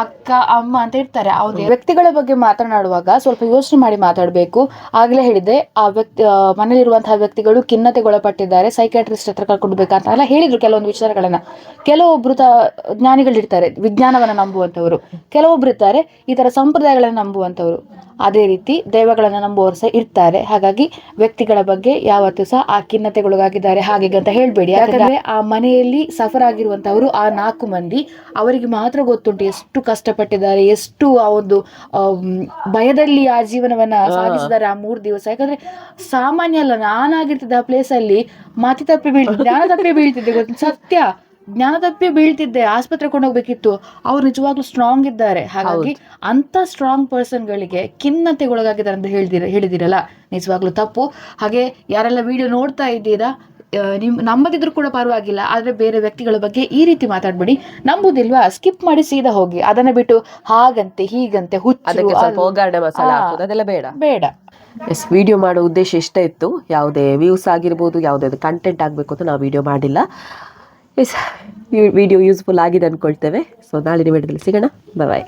ಅಕ್ಕ, ಅಮ್ಮ ಅಂತ ಇರ್ತಾರೆ. ಆ ವ್ಯಕ್ತಿಗಳ ಬಗ್ಗೆ ಮಾತನಾಡುವಾಗ ಸ್ವಲ್ಪ ಯೋಚನೆ ಮಾಡಿ ಮಾತಾಡಬೇಕು. ಆಗ್ಲೇ ಹೇಳಿದೆ, ಆ ಮನೆಯಲ್ಲಿರುವಂತಹ ವ್ಯಕ್ತಿಗಳು ಖಿನ್ನತೆಗೊಳಪಟ್ಟಿದ್ದಾರೆ, ಸೈಕ್ಯಾಟ್ರಿಸ್ಟ್ ಹತ್ರ ಕರ್ಕೊಂಡ್ಬೇಕಂತ ಎಲ್ಲ ಹೇಳಿದ್ರು ಕೆಲವೊಂದು ವಿಚಾರಗಳನ್ನ. ಕೆಲವೊಬ್ರು ಜ್ಞಾನಿಗಳಿರ್ತಾರೆ, ವಿಜ್ಞಾನವನ್ನ ನಂಬುವಂತವ್ರು. ಕೆಲವೊಬ್ರು ಇರ್ತಾರೆ ಈ ತರ ಸಂಪ್ರದಾಯಗಳನ್ನ ನಂಬುವಂತವ್ರು. ಅದೇ ರೀತಿ ದೈವಗಳನ್ನ ನಂಬುವವರು ಸಹ ಇರ್ತಾರೆ. ಹಾಗಾಗಿ ವ್ಯಕ್ತಿಗಳ ಬಗ್ಗೆ ಯಾವತ್ತೂ ಸಹ ಆ ಖಿನ್ನತೆಗೊಳಗಾಗಿದ್ದಾರೆ ಹಾಗೆ ಅಂತ ಹೇಳ್ಬೇಡಿ. ಯಾಕಂದ್ರೆ ಆ ಮನೆಯಲ್ಲಿ ಸಫರ್ ಆಗಿರುವಂತವರು ಆ 4 ಮಂದಿ, ಅವರಿಗೆ ಮಾತ್ರ ಗೊತ್ತುಂಟು ಎಷ್ಟು ಕಷ್ಟಪಟ್ಟಿದ್ದಾರೆ, ಎಷ್ಟು ಆ ಒಂದು ಭಯದಲ್ಲಿ ಆ ಜೀವನವನ್ನ ಸಾಗಿಸಿದ್ದಾರೆ ಆ 3 ದಿವಸ. ಯಾಕಂದ್ರೆ ಸಾಮಾನ್ಯ ಅಲ್ಲ, ನಾನಾಗಿರ್ತಿದ್ದೆ ಆ ಪ್ಲೇಸ್ ಅಲ್ಲಿ ಜ್ಞಾನ ತಪ್ಪಿ ಬೀಳ್ತಿದ್ದೆ, ಗೊತ್ತ ಸತ್ಯ. ಜ್ಞಾನ ತಪ್ಪಿ ಬೀಳ್ತಿದ್ದೆ, ಆಸ್ಪತ್ರೆ ಕೊಂಡೋಗ್ಬೇಕಿತ್ತು. ಅವ್ರು ನಿಜವಾಗ್ಲೂ ಸ್ಟ್ರಾಂಗ್ ಇದ್ದಾರೆ. ಹಾಗಾಗಿ ಅಂತ ಸ್ಟ್ರಾಂಗ್ ಪರ್ಸನ್ಗಳಿಗೆ ಖಿನ್ನತೆಗೊಳಗಾಗಿದ್ದಾರೆ ಅಂತ ಹೇಳಿದಿರಲ್ಲ, ನಿಜವಾಗ್ಲೂ ತಪ್ಪು. ಹಾಗೆ ಯಾರೆಲ್ಲ ವಿಡಿಯೋ ನೋಡ್ತಾ ಇದ್ದೀರಾ, ನಂಬದಿದ್ರು ಕೂಡ ಪರವಾಗಿಲ್ಲ, ಆದ್ರೆ ಬೇರೆ ವ್ಯಕ್ತಿಗಳ ಬಗ್ಗೆ ಈ ರೀತಿ ಮಾತಾಡ್ಬೇಡಿ. ನಂಬುದಿಲ್ವಾ, ಸ್ಕಿಪ್ ಮಾಡಿ ಸೀದಾ ಹೋಗಿ. ಅದನ್ನ ಬಿಟ್ಟು ಹಾಗಂತೆ ಹೀಗಂತೆ ಒಗ್ಗರಣೆ ಮಸಾಲ ಹಾಕೋದು ಅದೆಲ್ಲ ಬೇಡ. ಎಸ್, ವಿಡಿಯೋ ಮಾಡೋ ಉದ್ದೇಶ ಇಷ್ಟ ಇತ್ತು. ಯಾವುದೇ ವ್ಯೂಸ್ ಆಗಿರ್ಬೋದು, ಯಾವುದೇ ಕಂಟೆಂಟ್ ಆಗಬೇಕು ಅಂತ ನಾವು ವಿಡಿಯೋ ಮಾಡಿಲ್ಲ. ಎಸ್, ವಿಡಿಯೋ ಯೂಸ್ಫುಲ್ ಆಗಿದೆ ಅಂದ್ಕೊಳ್ತೇವೆ. ಸೊ ನಾಳಿನ ವಿಡಿಯೋದಲ್ಲಿ ಸಿಗೋಣ. ಬಾಯ್.